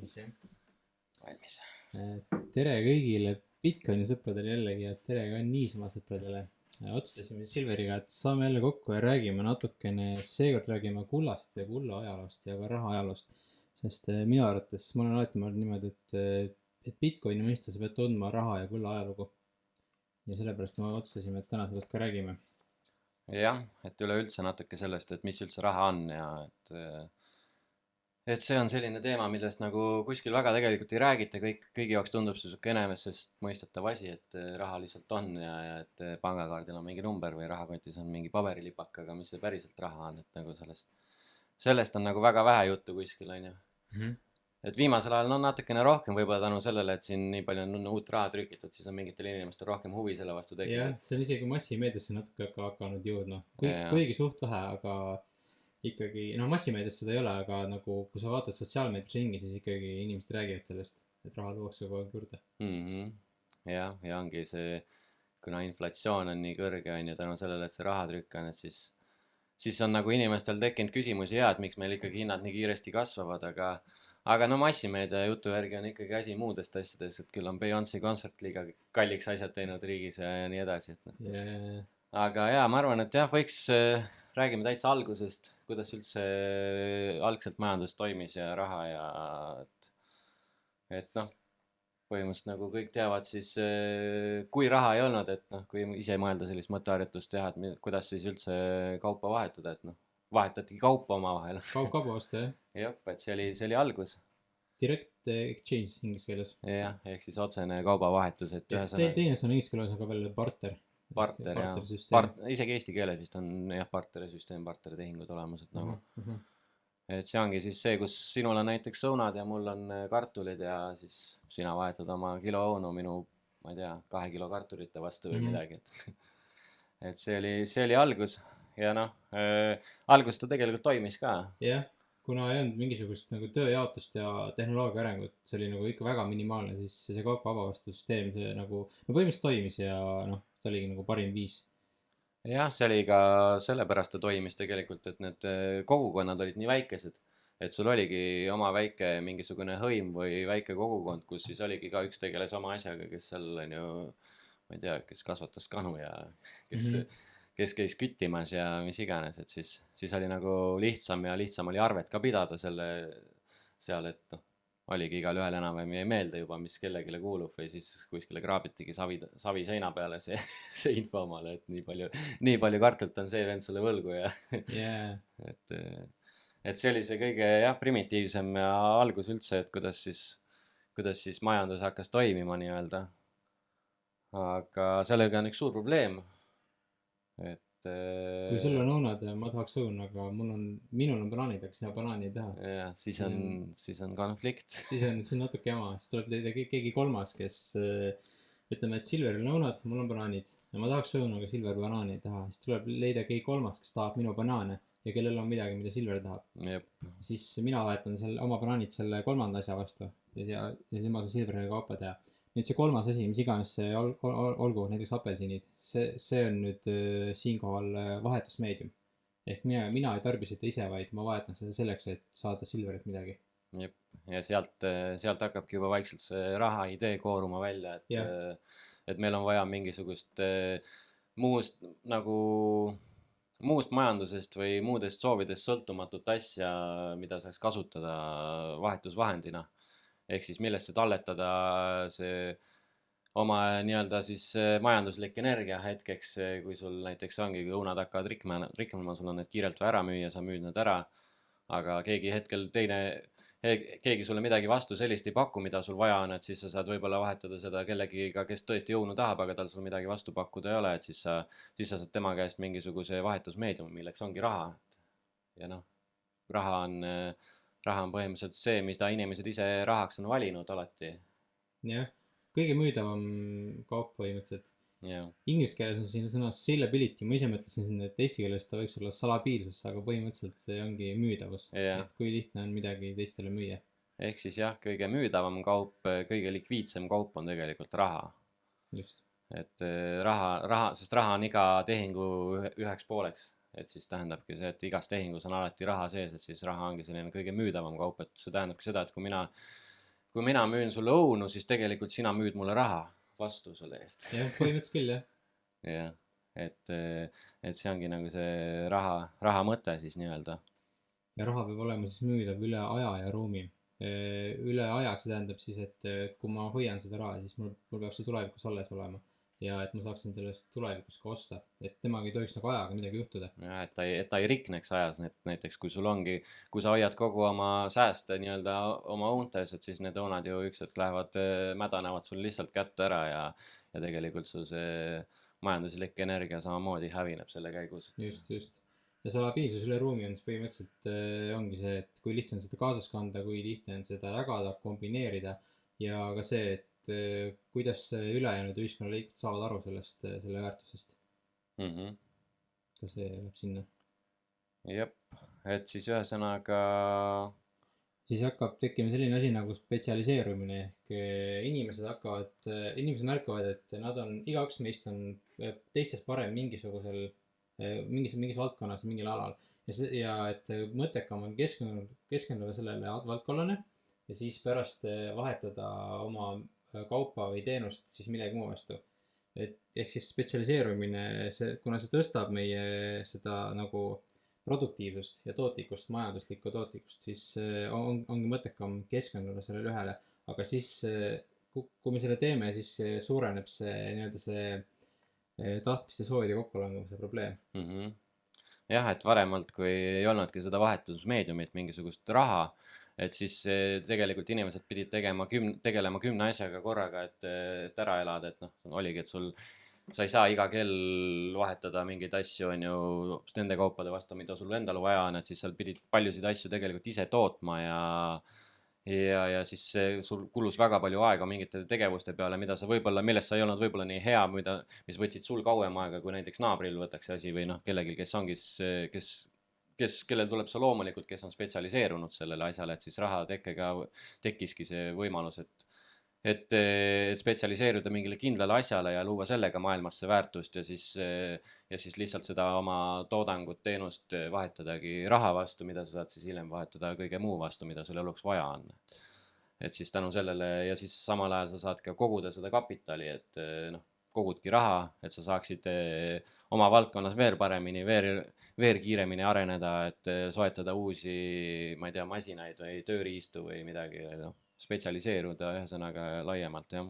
valmis, jah. Valmis. Tere kõigile Bitcoini sõpradele jällegi ja tere ka niisama sõpradele. Otsustasime Silveriga, et saame jälle kokku ja räägime natukene, seekord räägime kullast ja kulla ajaloost ja ka raha ajaloost. Sest minu arvates, ma olen alati mõelnud niimoodi, et Bitcoini mõista sa pead tundma raha ja kulla ajalugu. Ja sellepärast me otsustasime, et täna sellest ka räägime. Jah, et üleüldse natuke sellest, et mis üldse raha on ja et see on selline teema, millest nagu kuskil väga tegelikult ei räägita, kõigi jaoks tundub see sihuke enesest mõistetav asi, et raha lihtsalt on ja et pangakaardil on mingi number või rahakotis on mingi paberilipak, aga mis see päriselt raha on, et nagu sellest on nagu väga vähe juttu kuskil, on ju. Et viimasel ajal on natukene rohkem võib-olla tänu sellele, et siin nii palju on uut raha trükitud, siis on mingitel inimestel rohkem huvi selle vastu Jah, tekkinud. see on isegi massimeediasse natuke hakanud jõudma. Ja. Kuigi suht vähe, aga ikkagi, massimeedias seda ei ole, aga nagu kui sa vaatad sotsiaalmeedias ringi, siis ikkagi inimesed räägivad sellest, et raha luuakse kogu aeg juurde. Jah, ja ongi see, kuna inflatsioon on nii kõrge, on ju, tänu sellele, et see rahatrükk on, et siis on nagu inimestel tekkinud küsimusi, et miks meil ikkagi hinnad nii kiiresti kasvavad, aga no massimeedia jutu järgi on ikkagi asi muudest asjades, et küll on Beyoncé kontsert liiga kalliks asjad teinud riigis ja nii edasi, et noh. Aga jaa, ma arvan, et jah, räägime täitsa algusest, kuidas üldse algselt majandus toimis ja raha ja et noh, põhimõtteliselt nagu kõik teavad siis, kui raha ei olnud, et noh, kui ise mõelda sellist mõtteharjutust teha, et kuidas siis üldse kaupa vahetada, et noh, vahetatigi kaupa omavahel. Kauba osta, jah. Jah, et see oli algus. Direct exchange inglise keeles. Jah, ehk siis otsene kaubavahetus, et teine sõna inglise keeles on ka veel barter. Barter, jah. Isegi eesti keeles vist on jah, barterisüsteem, barteritehingud olemas, et nagu. Et see ongi siis see, kus sinul on näiteks õunad ja mul on kartulid ja siis sina vahetad oma kilo õunu minu, ma ei tea, 2 kilo kartulite vastu või midagi, et see oli algus. Ja noh, alguses ta tegelikult toimis ka. Jah, kuna ei olnud mingisugust nagu tööjaotust ja tehnoloogia arengut, see oli nagu ikka väga minimaalne, siis see kaupa vabavastussüsteem, see nagu põhimõtteliselt toimis ja noh, see oligi nagu parim viis. Jah, see oli ka sellepärast ta toimis tegelikult, et need kogukonnad olid nii väikesed, et sul oligi oma väike mingisugune hõim või väike kogukond, kus siis oligi ka üks tegeles oma asjaga, kes seal on ju, ma ei tea, kes kasvatas kanu ja kes käis küttimas ja mis iganes, et siis oli nagu lihtsam ja lihtsam oli arvet ka pidada seal, et noh, oligi igal ühel enam-vähem jäi meelde juba, mis kellegile kuulub või siis kuskile kraabitigi savi seina peale see info omale, et nii palju kartult on see vend sulle võlgu ja et see oli see kõige jah, primitiivsem ja algus üldse, et kuidas siis majandus hakkas toimima nii-öelda. Aga sellega on üks suur probleem. Kui sul on õunad ja ma tahaks õun, aga minul on banaanid, aga sina banaani ei taha. Ja, siis on konflikt. Siis on natuke jama, siis tuleb leida keegi kolmas, kes ütleme, et Silveril on õunad, mul on banaanid ja ma tahaks õun, aga Silver banaani ei taha. Siis tuleb leida keegi kolmas, kes tahab minu banaane ja kellel on midagi, mida Silver tahab. Siis mina vahetan oma banaanid selle kolmanda asja vastu ja siis ma saan Silveriga kaupa teha. Nüüd see kolmas asi, mis iganes see olgu, näiteks apelsinid, see on nüüd siinkohal vahetusmeedium. Ehk mina ei tarbi seda ise, vaid ma vahetan seda selleks, et saada Silverilt midagi. Jep, ja sealt hakkabki juba vaikselt see raha idee kooruma välja, et meil on vaja mingisugust muust majandusest või muudest soovidest sõltumatut asja, mida saaks kasutada vahetusvahendina. Ehk siis millesse talletada see oma nii-öelda siis majanduslik energia hetkeks, kui sul näiteks ongi, kui õunad hakkavad riknema, sul on need kiirelt või ära müüa, sa müüd need ära, aga keegi sulle midagi vastu sellist ei paku, mida sul vaja on, et siis sa saad võib-olla vahetada seda kellegiga, kes tõesti õunu tahab, aga tal sul midagi vastu pakkuda ei ole, et siis sa saad tema käest mingisuguse vahetusmeediumi, milleks ongi raha. Ja noh, raha on põhimõtteliselt see, mida inimesed ise rahaks on valinud alati. Jah, kõige müüdavam kaup põhimõtteliselt. Inglise keeles on siin sõna sellability, ma ise mõtlesin, et eesti keeles ta võiks olla salabiilsus, aga põhimõtteliselt see ongi müüdavus, et kui lihtne on midagi teistele müüa. Ehk siis jah, kõige müüdavam kaup, kõige likviidsem kaup on tegelikult raha. Just. Et sest raha on iga tehingu üheks pooleks. Et siis tähendabki see, et igas tehingus on alati raha sees, et siis raha ongi selline kõige müüdavam kaup, et see tähendabki seda, et kui mina kui mina müün sulle õunu, siis tegelikult sina müüd mulle raha vastu selle eest. jah, põhimõtteliselt küll, jah. jah, et see ongi nagu see raha mõte siis nii-öelda. Ja raha peab olema siis müüdav üle aja ja ruumi. Üle aja see tähendab siis, et kui ma hoian seda raha, siis mul peab see tulevikus alles olema. Ja et ma saaksin sellest tulevikus ka osta. Et temaga ei tohiks nagu ajaga midagi juhtuda. Ja, et ta ei rikneks ajas, näiteks kui sul ongi, kui sa hoiad kogu oma sääste nii-öelda oma õuntes, et siis need õunad ju ükskord lähevad, mädanevad sul lihtsalt kätte ära ja tegelikult sul see majanduslik energia samamoodi hävineb selle käigus. Just. Ja see labiilsus üle ruumi on siis põhimõtteliselt ongi see, et kui lihtne on seda kaasas kanda, kui lihtne on seda jagada, kombineerida ja ka see, et kuidas ülejäänud ühiskonnaliikmed saavad aru sellest, selle väärtusest. Ka see läheb sinna. Jep, et siis ühesõnaga siis hakkab tekkima selline asi nagu spetsialiseerumine ehk inimesed märkavad, et nad on, igaüks meist on teistest parem mingis valdkonnas, mingil alal. Ja et mõttekam on keskenduda sellele valdkonnale ja siis pärast vahetada oma kaupa või teenust siis millegi muu vastu. Ehk siis spetsialiseerumine, kuna see tõstab meie seda nagu produktiivsust ja tootlikkust, majanduslikku tootlikkust, siis ongi mõttekam keskenduda sellele ühele. Aga siis, kui me selle teeme, siis suureneb see nii-öelda see tahtmiste soovide kokkulangevuse probleem. Jah, et varemalt, kui ei olnudki seda vahetusmeediumit, mingisugust raha, et siis tegelikult inimesed pidid tegelema 10 asjaga korraga, et ära elada, et noh, oligi, et sa ei saa iga kell vahetada mingeid asju, on ju, nende kaupade vastu, mida sul endal vaja on, et siis seal pidid paljusid asju tegelikult ise tootma ja siis sul kulus väga palju aega mingite tegevuste peale, millest sa ei olnud võib-olla nii hea, mis võtsid sul kauem aega, kui näiteks naabril võtaks see asi või noh, kellelgi, kes ongi, kellel tuleb see loomulikult, kes on spetsialiseerunud sellele asjale, et siis raha tekkega tekkiski see võimalus, et spetsialiseeruda mingile kindlale asjale ja luua sellega maailmasse väärtust ja siis lihtsalt seda oma toodangut, teenust vahetadagi raha vastu, mida sa saad siis hiljem vahetada kõige muu vastu, mida sul eluks vaja on. Et siis tänu sellele ja siis samal ajal sa saad ka koguda seda kapitali, et noh, kogudki raha, et sa saaksid oma valdkonnas veel paremini, veel kiiremini areneda, et soetada uusi, ma ei tea, masinaid või tööriistu või midagi, noh. Spetsialiseeruda ühesõnaga laiemalt, jah.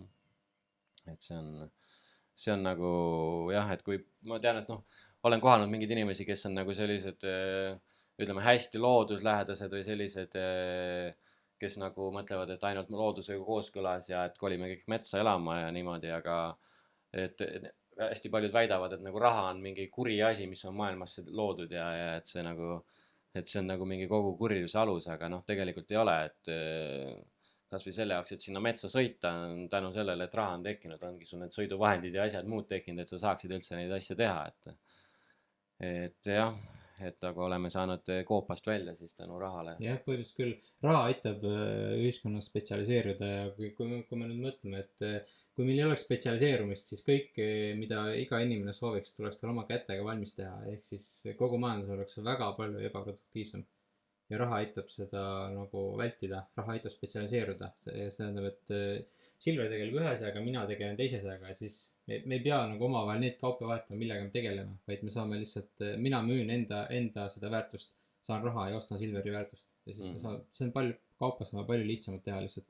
Et see on nagu jah, et kui ma tean, et noh, olen kohanud mingeid inimesi, kes on nagu sellised, ütleme, hästi looduslähedased või sellised, kes nagu mõtlevad, et ainult loodusega kooskõlas ja et kolime kõik metsa elama ja niimoodi, aga et hästi paljud väidavad, et nagu raha on mingi kuri asi, mis on maailmasse loodud ja et see on nagu mingi kogu kurjuse alus, aga noh, tegelikult ei ole, et kas või selle jaoks, et sinna metsa sõita on tänu sellele, et raha on tekkinud, ongi sul need sõiduvahendid ja asjad muud tekkinud, et sa saaksid üldse neid asju teha, et jah, et aga oleme saanud koopast välja siis tänu rahale. Jah, põhimõtteliselt küll. Raha aitab ühiskonnas spetsialiseeruda ja kui me nüüd mõtleme, et kui meil ei oleks spetsialiseerumist, siis kõik, mida iga inimene sooviks, tuleks tal oma kätega valmis teha, ehk siis kogu majandus oleks väga palju ebaproduktiivsem. Ja raha aitab seda nagu vältida, raha aitab spetsialiseeruda. See tähendab, et Silver tegeleb ühe asjaga, mina tegelen teise asjaga ja siis me ei pea nagu omavahel neid kaupa vahetama, millega me tegeleme, vaid me saame lihtsalt, mina müün enda seda väärtust, saan raha ja ostan Silveri väärtust. Ja siis see on palju, kaupa saame palju lihtsamalt teha lihtsalt.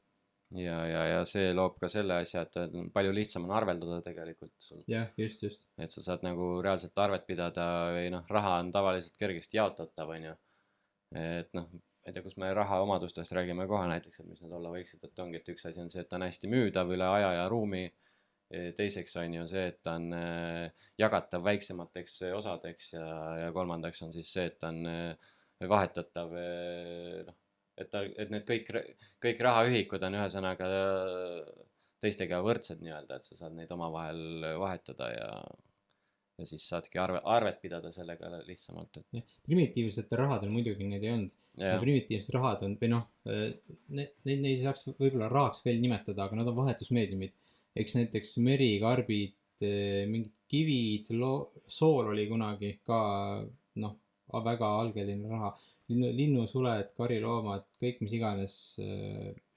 Ja see loob ka selle asja, et palju lihtsam on arveldada tegelikult sul. Jah, just. Et sa saad nagu reaalselt arvet pidada või noh, raha on tavaliselt kergesti jaotatav, on ju. Et noh, ei tea, kus me raha omadustest räägime kohe näiteks, et mis need olla võiksid, et ongi, et üks asi on see, et ta on hästi müüdav üle aja ja ruumi. Teiseks on ju see, et ta on jagatav väiksemateks osadeks ja kolmandaks on siis see, et ta on vahetatav, noh, et need kõik rahaühikud on ühesõnaga teistega võrdsed nii-öelda, et sa saad neid omavahel vahetada ja siis saadki arvet pidada sellega lihtsamalt. Primitiivsetel rahadel muidugi neid ei olnud. Primitiivsed rahad on, või noh, neid ei saaks võib-olla rahaks veel nimetada, aga nad on vahetusmeediumid. Eks näiteks meri, karbid, mingid kivid, sool oli kunagi ka, noh, väga algeline raha. linnusuled, kariloomad, kõik mis iganes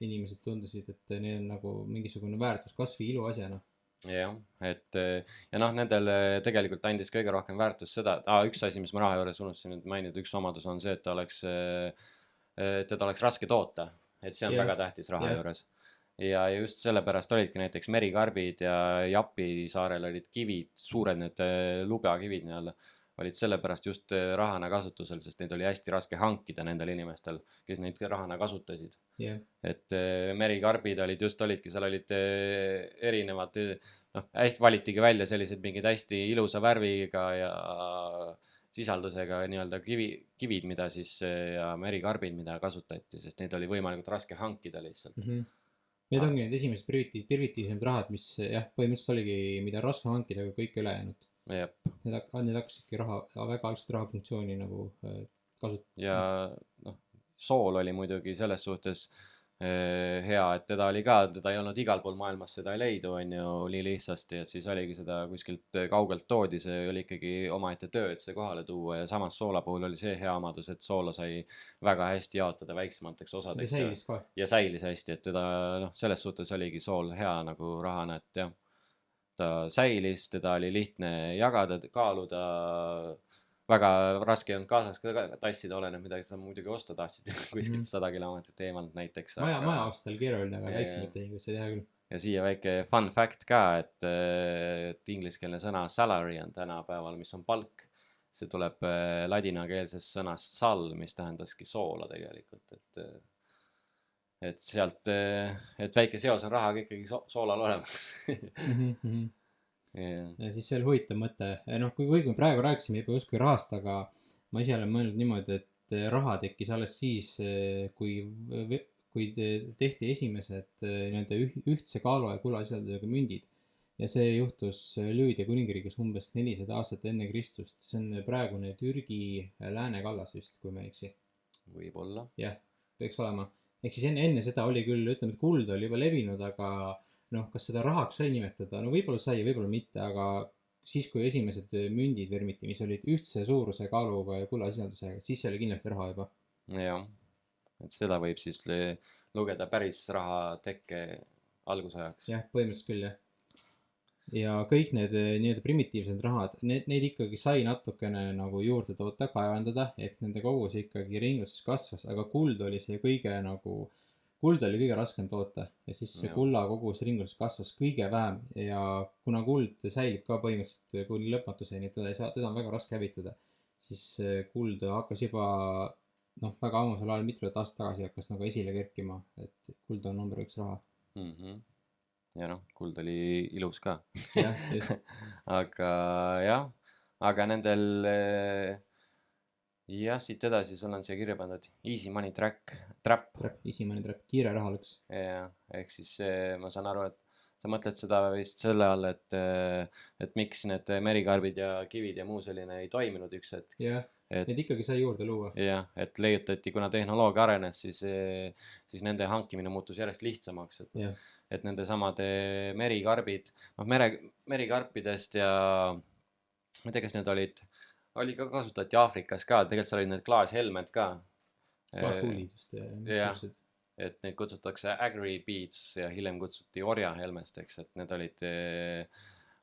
inimesed tundusid, et neil on nagu mingisugune väärtus kasvi iluasjana. jah, et ja noh, nendele tegelikult andis kõige rohkem väärtust seda, et üks asi, mis ma raha juures unustasin nüüd mainida, üks omadus on see, et teda oleks raske toota, et see on väga tähtis raha juures. Ja just sellepärast olidki näiteks merikarbid ja Japi saarel olid kivid, suured need lubeakivid nii-öelda, olid sellepärast just rahana kasutusel, sest neid oli hästi raske hankida nendel inimestel, kes neid rahana kasutasid. Et merikarbid olidki, seal olid erinevad, noh, hästi valitigi välja sellised mingid hästi ilusa värviga ja sisaldusega nii-öelda kivid, mida siis ja merikarbid, mida kasutati, sest neid oli võimalikult raske hankida lihtsalt. Need ongi need esimesed primitiivsemad rahad, mis jah, põhimõtteliselt oligi, mida raske hankida, aga kõik ülejäänud. Need hakkasidki väga algselt rahafunktsiooni nagu kasutama. Ja noh, sool oli muidugi selles suhtes hea, et teda ei olnud igal pool maailmas, seda ei leidu, on ju, nii lihtsasti, et siis oligi seda kuskilt kaugelt toodi, see oli ikkagi omaette töö, et see kohale tuua ja samas soola puhul oli see hea omadus, et soola sai väga hästi jaotada väiksemateks osadeks. Ja säilis ka. Ja säilis hästi, et teda, noh, selles suhtes oligi sool hea nagu rahana, et jah, ta säilis, teda oli lihtne jagada, kaaluda, väga raske on kaasas ka tassida, oleneb midagi, sa muidugi osta tahtsid kuskilt 100 kilomeetrit eemalt näiteks. Maja ostel keeruline, aga väiksemat tehingut sai teha küll. Ja siia väike fun fact ka, et ingliskeelne sõna salary on tänapäeval, mis on palk. See tuleb ladinakeelsest sõnast sal, mis tähendaski soola tegelikult, et sealt, et väike seos on rahaga ikkagi soolal olemas. Ja siis veel huvitav mõte, noh, kui me praegu rääkisime juba justkui rahast, aga ma ise olen mõelnud niimoodi, et raha tekkis alles siis, kui tehti esimesed nende ühtse kaalu ja kulasisaldusega mündid. Ja see juhtus Lüüdia kuningriigis umbes 400 aastat enne Kristust. See on praegune Türgi läänekallas vist, kui me ei eksi. Võib-olla. Jah, peaks olema. Ehk siis enne seda oli küll, ütleme, et kuld oli juba levinud, aga noh, kas seda rahaks sai nimetada? No võib-olla sai, võib-olla mitte, aga siis, kui esimesed mündid vermiti, mis olid ühtse suuruse kaaluga ja kullasisaldusega, siis see oli kindlasti raha juba. Jah, et seda võib siis lugeda päris raha tekke algusajaks. Jah, põhimõtteliselt küll, jah. Ja kõik need nii-öelda primitiivsed rahad, neid ikkagi sai natukene nagu juurde toota, kaevandada, ehk nende kogus ikkagi ringluses kasvas, aga kuld oli see kuld oli kõige raskem toota ja siis see kulla kogus ringluses kasvas kõige vähem ja kuna kuld säilib ka põhimõtteliselt kuni lõpmatuseni, teda on väga raske hävitada, siis kuld hakkas juba väga ammusel ajal mitmed aastad tagasi hakkas nagu esile kerkima, et kuld on number 1 raha. Ja noh, kuld oli ilus ka. Jah, just. Aga nendel jah, siit edasi sul on siia kirja pandud Easy Money Trap. Easy Money Trap, kiire rahalõks. Ja, ehk siis ma saan aru, et sa mõtled seda vist selle all, et miks need merikarbid ja kivid ja muu selline ei toiminud üks hetk. Jah, need ikkagi sai juurde luua. Jah, et leiutati, kuna tehnoloogia arenes, siis nende hankimine muutus järjest lihtsamaks. Et nende samade merikarbid, merikarpidest ja ma ei tea, kas need oli ka kasutati Aafrikas ka, tegelikult seal olid need klaashelmed ka. Klaaskuulid just. Jah, et neid kutsutakse agri-beads ja hiljem kutsuti orjahelmest, eks, et need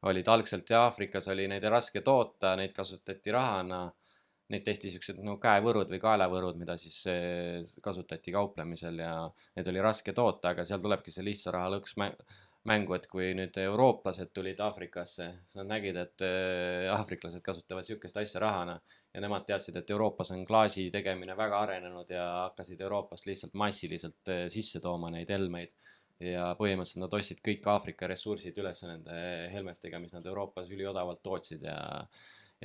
olid algselt ja Aafrikas oli neid raske toota, neid kasutati rahana, neid tehti siuksed käevõrud või kaelavõrud, mida siis kasutati kauplemisel ja need oli raske toota, aga seal tulebki see lihtsa raha lõks mängu, et kui nüüd eurooplased tulid Aafrikasse, nad nägid, et aafriklased kasutavad sihukest asja rahana ja nemad teadsid, et Euroopas on klaasi tegemine väga arenenud ja hakkasid Euroopast lihtsalt massiliselt sisse tooma neid helmeid ja põhimõtteliselt nad ostsid kõik Aafrika ressursid üles nende helmestega, mis nad Euroopas üliodavalt tootsid ja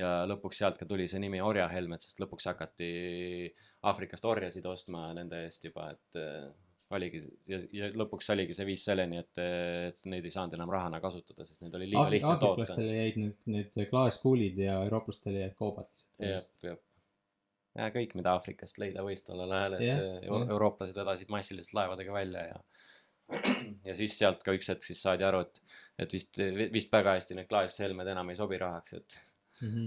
lõpuks sealt ka tuli see nimi orjahelmed, sest lõpuks hakati Aafrikast orjasid ostma nende eest juba, et oligi ja lõpuks oligi see viis selleni, et neid ei saanud enam rahana kasutada, sest neid oli liiga lihtne toota. Aafriklastele jäid need klaaskuulid ja eurooplastele jäid koobad lihtsalt. Ja kõik, mida Aafrikast leida võis tollel ajal, et eurooplased vedasid massiliselt laevadega välja ja siis sealt ka üks hetk siis saadi aru, et vist väga hästi need klaashelmed enam ei sobi rahaks,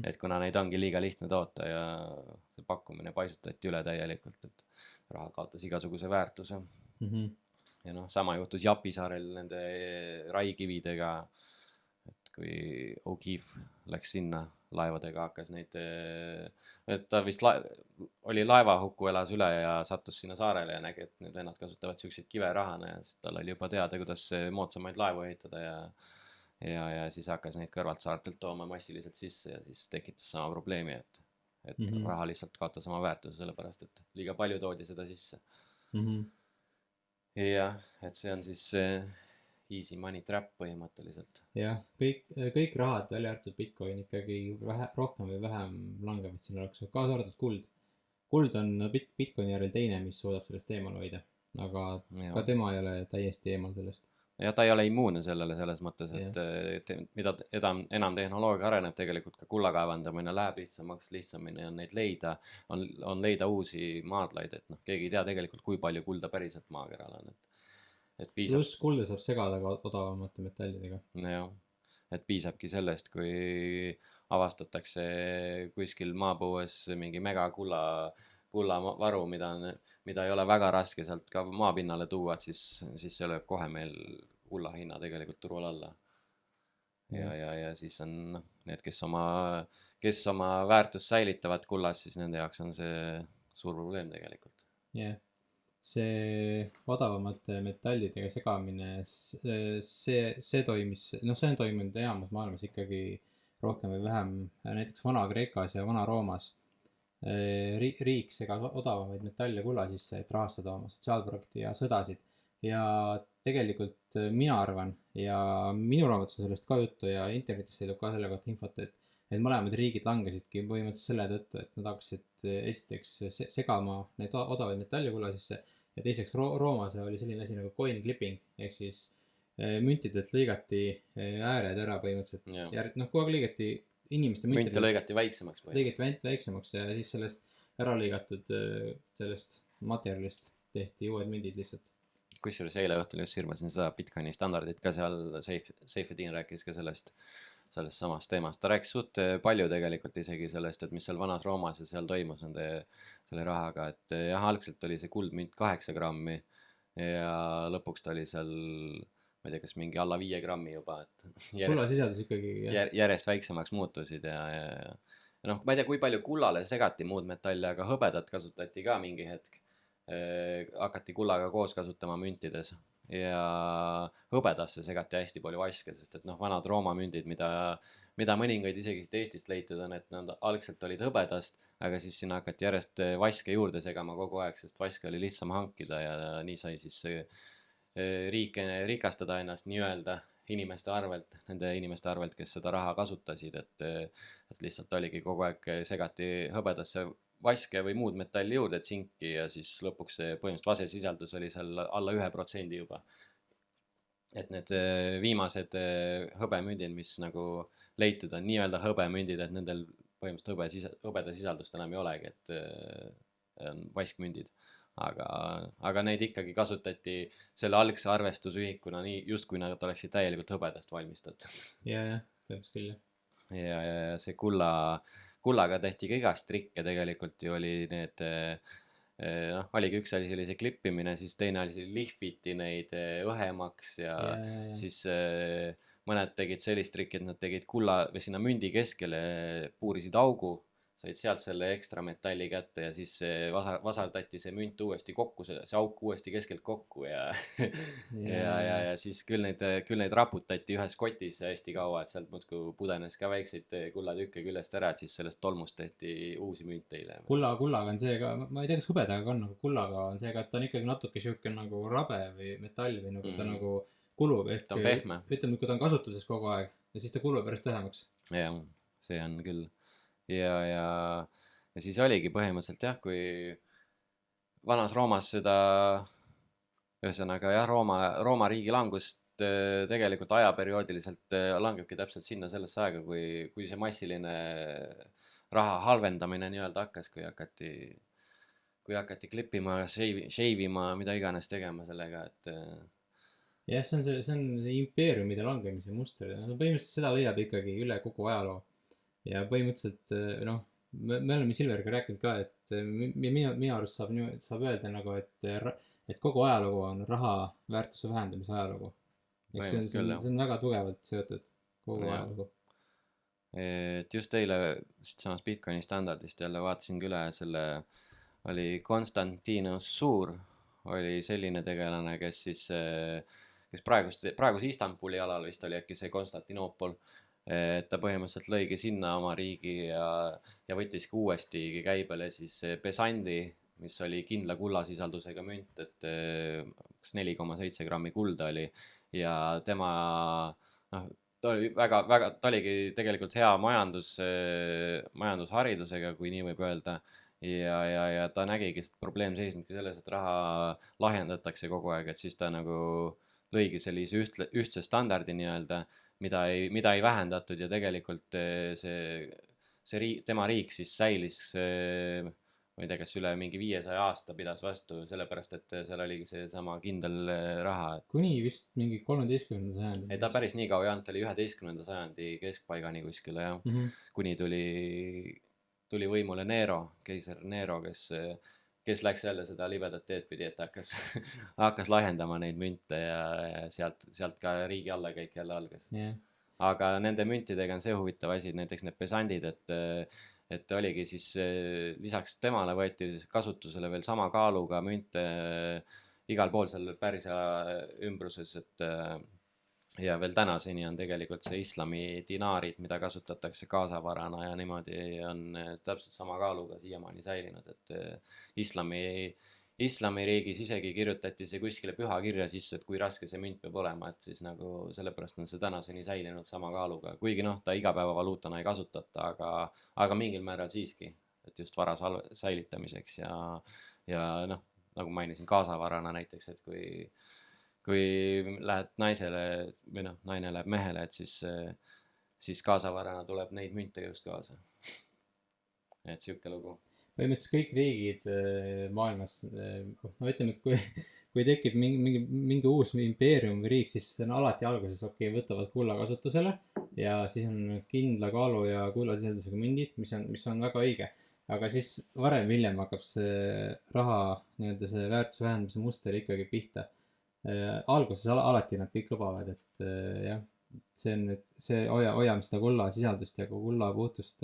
et kuna neid ongi liiga lihtne toota ja see pakkumine paisutati üle täielikult, et raha kaotas igasuguse väärtuse. Ja noh, sama juhtus Japisaarel nende raikividega, et kui O'Keefe läks sinna laevadega, hakkas neid, et ta vist oli laevahuku, elas üle ja sattus sinna saarele ja nägi, et need vennad kasutavad siukseid kive rahana ja siis tal oli juba teada, kuidas moodsamaid laevu ehitada ja siis hakkas neid kõrvalt saartelt tooma massiliselt sisse ja siis tekitas sama probleemi, et raha lihtsalt kaotas oma väärtuse sellepärast, et liiga palju toodi seda sisse. Jah, et see on siis easy money trap põhimõtteliselt. Jah, kõik rahad, välja arvatud Bitcoin ikkagi rohkem või vähem langevad sinna lõksu, kaasa arvatud kuld. Kuld on Bitcoini järel teine, mis suudab sellest eemal hoida, aga ka tema ei ole täiesti eemal sellest. Ja ta ei ole immuunne sellele selles mõttes, et mida enam tehnoloogia areneb, tegelikult ka kulla kaevandamine läheb lihtsamini on neid leida, on leida uusi maadlaid, et noh, keegi ei tea tegelikult, kui palju kulda päriselt maakeral on, et piisab. Pluss kulda saab segada ka odavamate metallidega. Jah, et piisabki sellest, kui avastatakse kuskil maapõues mingi kullavaru, mida ei ole väga raske sealt ka maapinnale tuua, et siis see lööb kohe meil kulla hinna tegelikult turul alla. Ja siis on need, kes oma väärtust säilitavad kullas, siis nende jaoks on see suur probleem tegelikult. Jah, see odavamate metallidega segamine, see toimis, noh, see on toimunud enamus maailmas ikkagi rohkem või vähem, näiteks Vana-Kreekas ja Vana-Roomas. Riik segas odavamaid metalle kulla sisse, et rahastada oma sotsiaalprojekti ja sõdasid. Ja tegelikult mina arvan ja minu raamatus on sellest ka juttu ja internetis leidub ka selle kohta infot, et mõlemad riigid langesidki põhimõtteliselt selle tõttu, et nad hakkasid esiteks segama neid odavaid metalle kulla sisse ja teiseks Roomas oli selline asi nagu coin clipping ehk siis müntidelt lõigati ääred ära põhimõtteliselt. Noh, kogu aeg lõigati inimeste münte lõigati väiksemaks. Lõigati väiksemaks ja siis sellest ära lõigatud sellest materjalist tehti uued mündid lihtsalt. Kusjuures eile õhtul just sirmasin seda Bitcoini standardit ka seal, Seifedin rääkis ka sellest samast teemast. Ta rääkis suht palju tegelikult isegi sellest, et mis seal Vanas Roomas ja seal toimus selle rahaga, et jah, algselt oli see kuldmünt 8 grammi ja lõpuks ta oli seal, ma ei tea, kas mingi alla 5 grammi juba, et kullasisaldus ikkagi järjest väiksemaks muutusid ja noh, ma ei tea, kui palju kullale segati muud metalli, aga hõbedat kasutati ka mingi hetk. Hakati kullaga koos kasutama müntides ja hõbedasse segati hästi palju vaske, sest et noh, vanad Rooma mündid, mida mõningaid isegi Eestist leitud on, et nad algselt olid hõbedast, aga siis sinna hakati järjest vaske juurde segama kogu aeg, sest vaske oli lihtsam hankida ja nii sai siis riik rikastada ennast nii-öelda inimeste arvelt, nende inimeste arvelt, kes seda raha kasutasid, et lihtsalt oligi kogu aeg segati hõbedasse vaske või muud metalli juurde, tsinki ja siis lõpuks see põhimõtteliselt vasesisaldus oli seal alla 1% juba. Et need viimased hõbemündid, mis nagu leitud on nii-öelda hõbemündid, et nendel põhimõtteliselt hõbeda sisaldust enam ei olegi, et on vaskmündid. Aga neid ikkagi kasutati selle algse arvestusühikuna nii justkui nad oleksid täielikult hõbedast valmistatud. Ja, tõenäoliselt küll. Ja see kullaga tehti ka igast trikke tegelikult ju oli need, noh, oligi üks oli sellise klippimine, siis teine oli lihviti neid õhemaks ja siis mõned tegid sellist trikki, et nad tegid kulla või sinna mündi keskele puurisid augu, said sealt selle ekstra metalli kätte ja siis vasardati see münt uuesti kokku, see auk uuesti keskelt kokku ja siis küll neid raputati ühes kotis hästi kaua, et sealt muudkui pudenes ka väikseid kullatükke küljest ära, et siis sellest tolmust tehti uusi münte hiljem. Kullaga on see ka, ma ei tea, kas hõbedaga on, aga kullaga on see ka, et ta on ikkagi natuke siuke nagu rabe või metall või nagu ta nagu kulub. Ta on pehme. Ütleme, kui ta on kasutuses kogu aeg ja siis ta kulub pärast õhemaks. Jah, see on küll. Ja siis oligi põhimõtteliselt jah, kui Vanas Roomas seda, ühesõnaga jah, Rooma riigi langust tegelikult ajaperioodiliselt langebki täpselt sinna sellesse aega, kui see massiline raha halvendamine nii-öelda hakkas, kui hakati klippima, shave'ima, mida iganes tegema sellega, et jah, see on impeeriumide langemise muster. Põhimõtteliselt seda leiab ikkagi üle kogu ajaloo. ja põhimõtteliselt noh, me oleme Silveriga rääkinud ka, et minu arust saab öelda nagu, et kogu ajalugu on raha väärtuse vähendamise ajalugu. Eks põhimõtteliselt küll, jah. see on väga tugevalt seotud kogu Jah. ajalugu. Et just eile siitsamast Bitcoini standardist jälle vaatasin üle selle, oli Konstantinos Suur, oli selline tegelane, kes siis, kes praeguse Istanbuli alal vist oli äkki see Konstantinoopol, et ta põhimõtteliselt lõigi sinna oma riigi ja võttiski uuesti käibele siis pesandi, mis oli kindla kullasisaldusega münt, et kas 4,7 grammi kulda oli ja tema noh, ta oligi tegelikult hea majandusharidusega, kui nii võib öelda. Ja ta nägigi, et probleem seisnebki selles, et raha lahjendatakse kogu aeg, et siis ta nagu lõigi sellise ühtse standardi nii-öelda, mida ei vähendatud ja tegelikult tema riik siis säilis, ma ei tea, kas üle mingi 500 aasta pidas vastu, sellepärast et seal oligi see sama kindel raha. Kuni vist mingi 13. sajandi. Ei, ta päris nii kaua ei olnud, ta oli 11. sajandi keskpaigani kuskile, jah. Kuni tuli võimule Nero, keiser Nero, kes läks jälle seda libedat teed pidi, et hakkas lahjendama neid münte ja sealt ka riigi allakäik jälle algas. Yeah. Aga nende müntidega on see huvitav asi, näiteks need pesandid, et oligi siis lisaks temale võeti kasutusele veel sama kaaluga münte igal pool seal Pärsia ümbruses, et ja veel tänaseni on tegelikult see islami dinaarid, mida kasutatakse kaasavarana ja niimoodi on täpselt sama kaaluga siiamaani säilinud, et islamiriigis isegi kirjutati see kuskile pühakirja sisse, et kui raske see münt peab olema, et siis nagu sellepärast on see tänaseni säilinud sama kaaluga, kuigi noh, ta igapäevavaluutana ei kasutata, aga mingil määral siiski, et just vara säilitamiseks ja noh, nagu mainisin kaasavarana näiteks, et kui lähed naisele või noh, naine läheb mehele, et siis kaasavarana tuleb neid münte just kaasa. Et siuke lugu. Põhimõtteliselt kõik riigid maailmas, no ütleme, et kui tekib mingi uus impeerium või riik, siis on alati alguses võtavad kulla kasutusele ja siis on kindla kaalu ja kullasisaldusega mündid, mis on väga õige. Aga siis varem või hiljem hakkab see raha nii-öelda see väärtuse vähendamise muster ikkagi pihta. Alguses alati nad kõik lubavad, et jah, see on nüüd, see hoiame seda kullasisaldust ja kulla puhtust.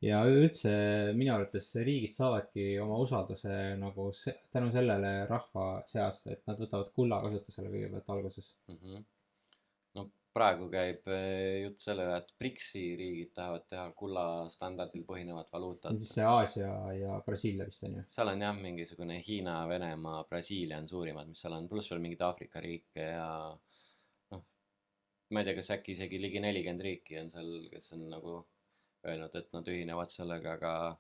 Ja üldse minu arvates riigid saavadki oma usalduse nagu tänu sellele rahva seas, et nad võtavad kulla kasutusele kõigepealt alguses. No praegu käib jutt sellele, et BRICS-i riigid tahavad teha kulla standardil põhinevat valuutat. Siis see Aasia ja Brasiilia vist on ju? Seal on jah mingisugune Hiina, Venemaa, Brasiilia on suurimad, mis seal on, pluss veel mingid Aafrika riike ja noh, ma ei tea, kas äkki isegi ligi 40 riiki on seal, kes on nagu öelnud, et nad ühinevad sellega, aga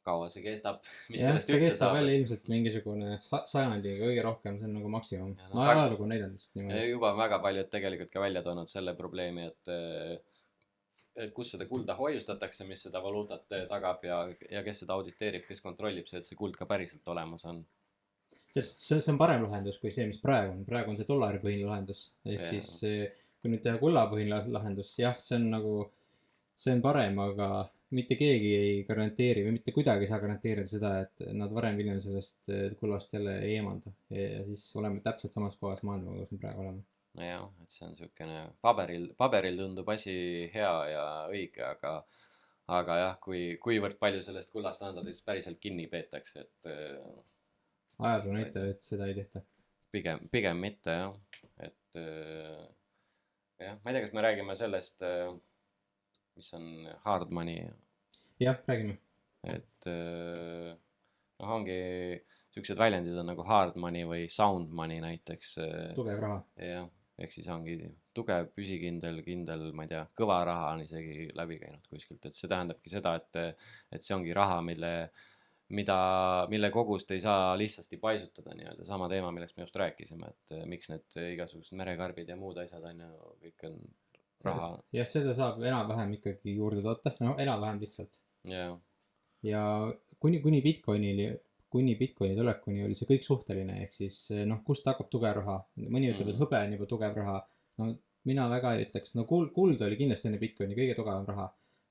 kaua see kestab? Jah, see kestab veel ilmselt mingisugune sajandi kõige rohkem, see on nagu maksimum. No ajalugu näidendast niimoodi. Juba väga paljud tegelikult ka välja toonud selle probleemi, et kus seda kulda hoiustatakse, mis seda valuutat tagab ja kes seda auditeerib, kes kontrollib see, et see kuld ka päriselt olemas on. See on parem lahendus kui see, mis praegu on. Praegu on see dollaripõhine lahendus. Ehk siis kui nüüd teha kullapõhine lahendus, jah, see on parem, aga mitte keegi ei garanteeri või mitte kuidagi ei saa garanteerida seda, et nad varem hiljem sellest kullast jälle ei eemaldu. Ja siis oleme täpselt samas kohas maailma, kus me praegu oleme. No jah, et see on siukene paberil tundub asi hea ja õige, aga jah, kuivõrd palju sellest kullastandardist päriselt kinni peetakse, et ajalugu näitab, et seda ei tehta. Pigem mitte jah, et jah, ma ei tea, kas me räägime sellest mis on hard money. Jah, räägime. Et noh, ongi siuksed väljendid on nagu hard money või sound money näiteks. Tugev raha. Jah, ehk siis ongi tugev, püsikindel, ma ei tea, kõva raha on isegi läbi käinud kuskilt, et see tähendabki seda, et see ongi raha, mille kogust ei saa lihtsasti paisutada nii-öelda. Sama teema, millest me just rääkisime, et miks need igasugused merekarbid ja muud asjad on ju, kõik on raha. Jah, seda saab enam-vähem ikkagi juurde toota, no enam-vähem lihtsalt. Yeah. Ja kuni Bitcoini tulekuni oli see kõik suhteline, ehk siis noh, kust hakkab tugev raha. Mõni ütleb, et hõbe on juba tugev raha. No mina väga ei ütleks, no kuld oli kindlasti enne Bitcoini kõige tugevam raha,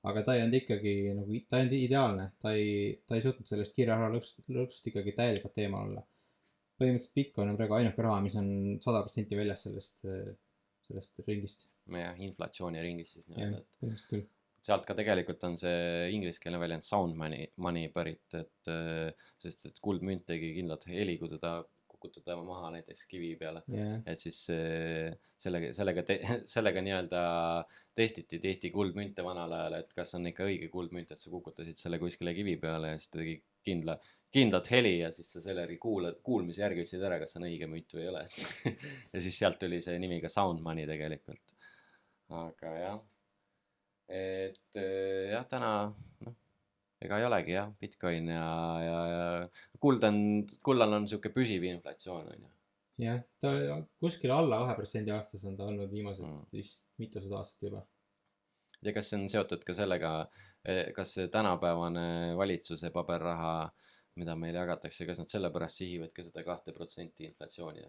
aga ta ei olnud ikkagi nagu, ta ei olnud ideaalne, ta ei suutnud sellest kiire raha lõksust ikkagi täielikult eemal olla. Põhimõtteliselt Bitcoin on praegu ainuke raha, mis on 100% väljas sellest ringist. jah, inflatsiooniringis siis jah, nii-öelda, et põhimõtteliselt küll. sealt ka tegelikult on see ingliskeelne väljend sound money pärit, et sest et kuldmünt tegi kindlat heli, kui teda kukutada maha näiteks kivi peale. Yeah. Et siis sellega nii-öelda testiti tihti kuldmünte vanal ajal, et kas on ikka õige kuldmünt, et sa kukutasid selle kuskile kivi peale ja siis ta tegi kindlat heli ja siis sa selle kuulmise järgi ütlesid ära, kas on õige münt või ei ole. Ja siis sealt tuli see nimi ka sound money tegelikult. Aga jah, et jah, täna ega ei olegi jah, Bitcoin ja kullal on siuke püsiv inflatsioon on ju. jah, ta kuskil alla 2% aastas on ta olnud viimased vist mitused aastat juba. Ja kas see on seotud ka sellega, kas see tänapäevane valitsuse paberraha, mida meile jagatakse, kas nad sellepärast sihivad ka seda 2% inflatsiooni?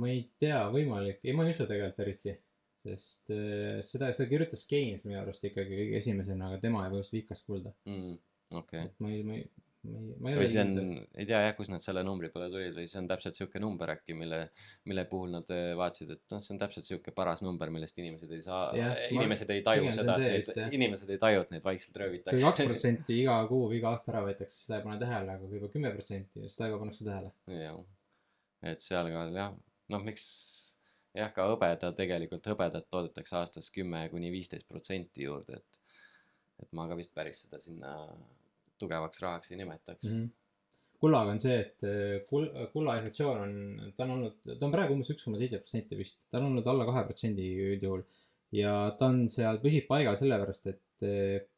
Ma ei tea, võimalik, ma ei usu tegelikult eriti, sest seda kirjutas Keynes minu arust ikkagi kõige esimesena, aga tema ei vihkas kulda. Okay. Ma ei või see on, ei tea jah, kus nad selle numbri peale tulid või see on täpselt siuke number äkki, mille puhul nad vaatasid, et see on täpselt siuke paras number, millest inimesed ei saa, inimesed ei taju seda, inimesed ei taju, et neid vaikselt röövitakse. Kui 2% iga kuu, iga aasta ära võetakse, seda ei pane tähele, aga kui juba 10%, seda juba pannakse tähele. jah, et seal ka jah, miks jah, ka hõbedat toodetakse aastas 10-15% juurde, et ma ka vist päris seda sinna tugevaks rahaks ei nimetaks. Kullaga on see, et kulla inflatsioon ta on praegu umbes 1,7% vist, ta on olnud alla 2% üldjuhul ja ta on seal püsib paigal sellepärast, et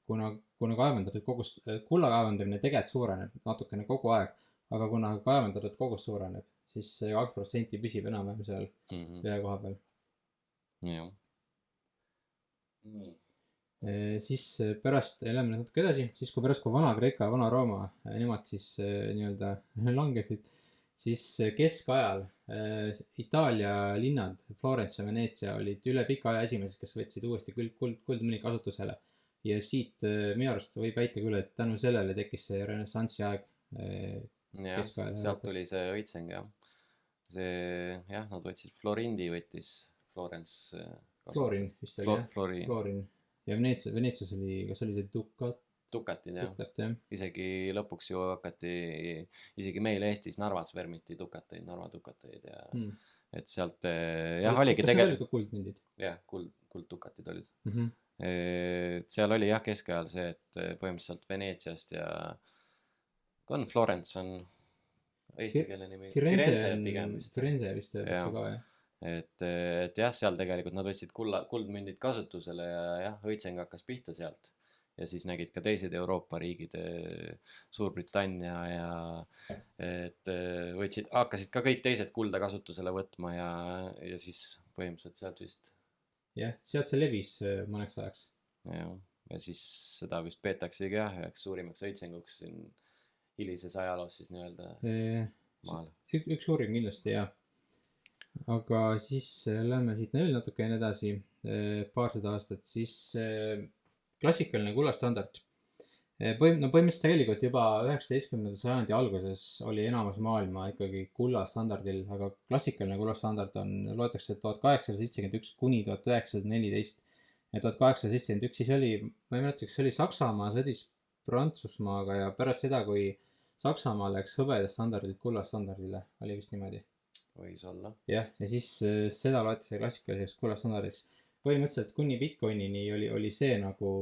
kuna kaevandatud kogus, kulla kaevandamine tegelikult suureneb natukene kogu aeg, aga kuna kaevandatud kogus suureneb, siis see 2% püsib enam-vähem seal ühe koha peal. jah. Siis pärast, lähme natuke edasi, siis kui Vana-Kreeka ja Vana-Rooma, nemad siis nii-öelda langesid, siis keskajal Itaalia linnad, Florence ja Veneetsia olid üle pika aja esimesed, kes võtsid uuesti kuldmüni kasutusele. Ja siit minu arust võib väita küll, et tänu sellele tekkis see renessansi aeg keskajal. Sealt tuli see õitseng jah. See jah, nad võtsid Florindi võttis Florence. Florin vist oli jah. Florin. Ja Veneetsias oli, kas oli see Dukatid jah. Isegi lõpuks ju hakati, isegi meil Eestis Narvas vermiti Narva dukateid ja et sealt jah oligi tegelikult. Kas seal oli ka kuldmündid? Jah, kulddukatid olid. Seal oli jah keskajal see, et põhimõtteliselt Veneetsiast ja on Florence on eesti keele nimi. Firenze vist öeldakse ka jah. Et jah, seal tegelikult nad võtsid kuldmündid kasutusele ja jah, õitseng hakkas pihta sealt ja siis nägid ka teised Euroopa riigid, Suurbritannia ja et hakkasid ka kõik teised kulda kasutusele võtma ja siis põhimõtteliselt sealt vist. Jah, sealt see levis mõneks ajaks. Ja siis seda vist peetaksegi jah, üheks suurimaks õitsenguks siin hilises ajaloos siis nii-öelda maal. Üks suurim kindlasti jah. Aga siis lähme siit veel natuke edasi, paarsada aastat, siis klassikaline kullastandard. Põhimõtteliselt tegelikult juba 19. sajandi alguses oli enamus maailma ikkagi kullastandardil, aga klassikaline kullastandard loetakse 1871 kuni 1914 ja 1871 siis oli, ma ei mäleta, kas see oli Saksamaa sõdis Prantsusmaaga ja pärast seda, kui Saksamaa läks hõbedast standardilt kullastandardile, oli vist niimoodi. Võis olla. Jah, ja siis seda loetakse klassikaliseks kullastandardiks. Põhimõtteliselt kuni Bitcoinini oli see nagu,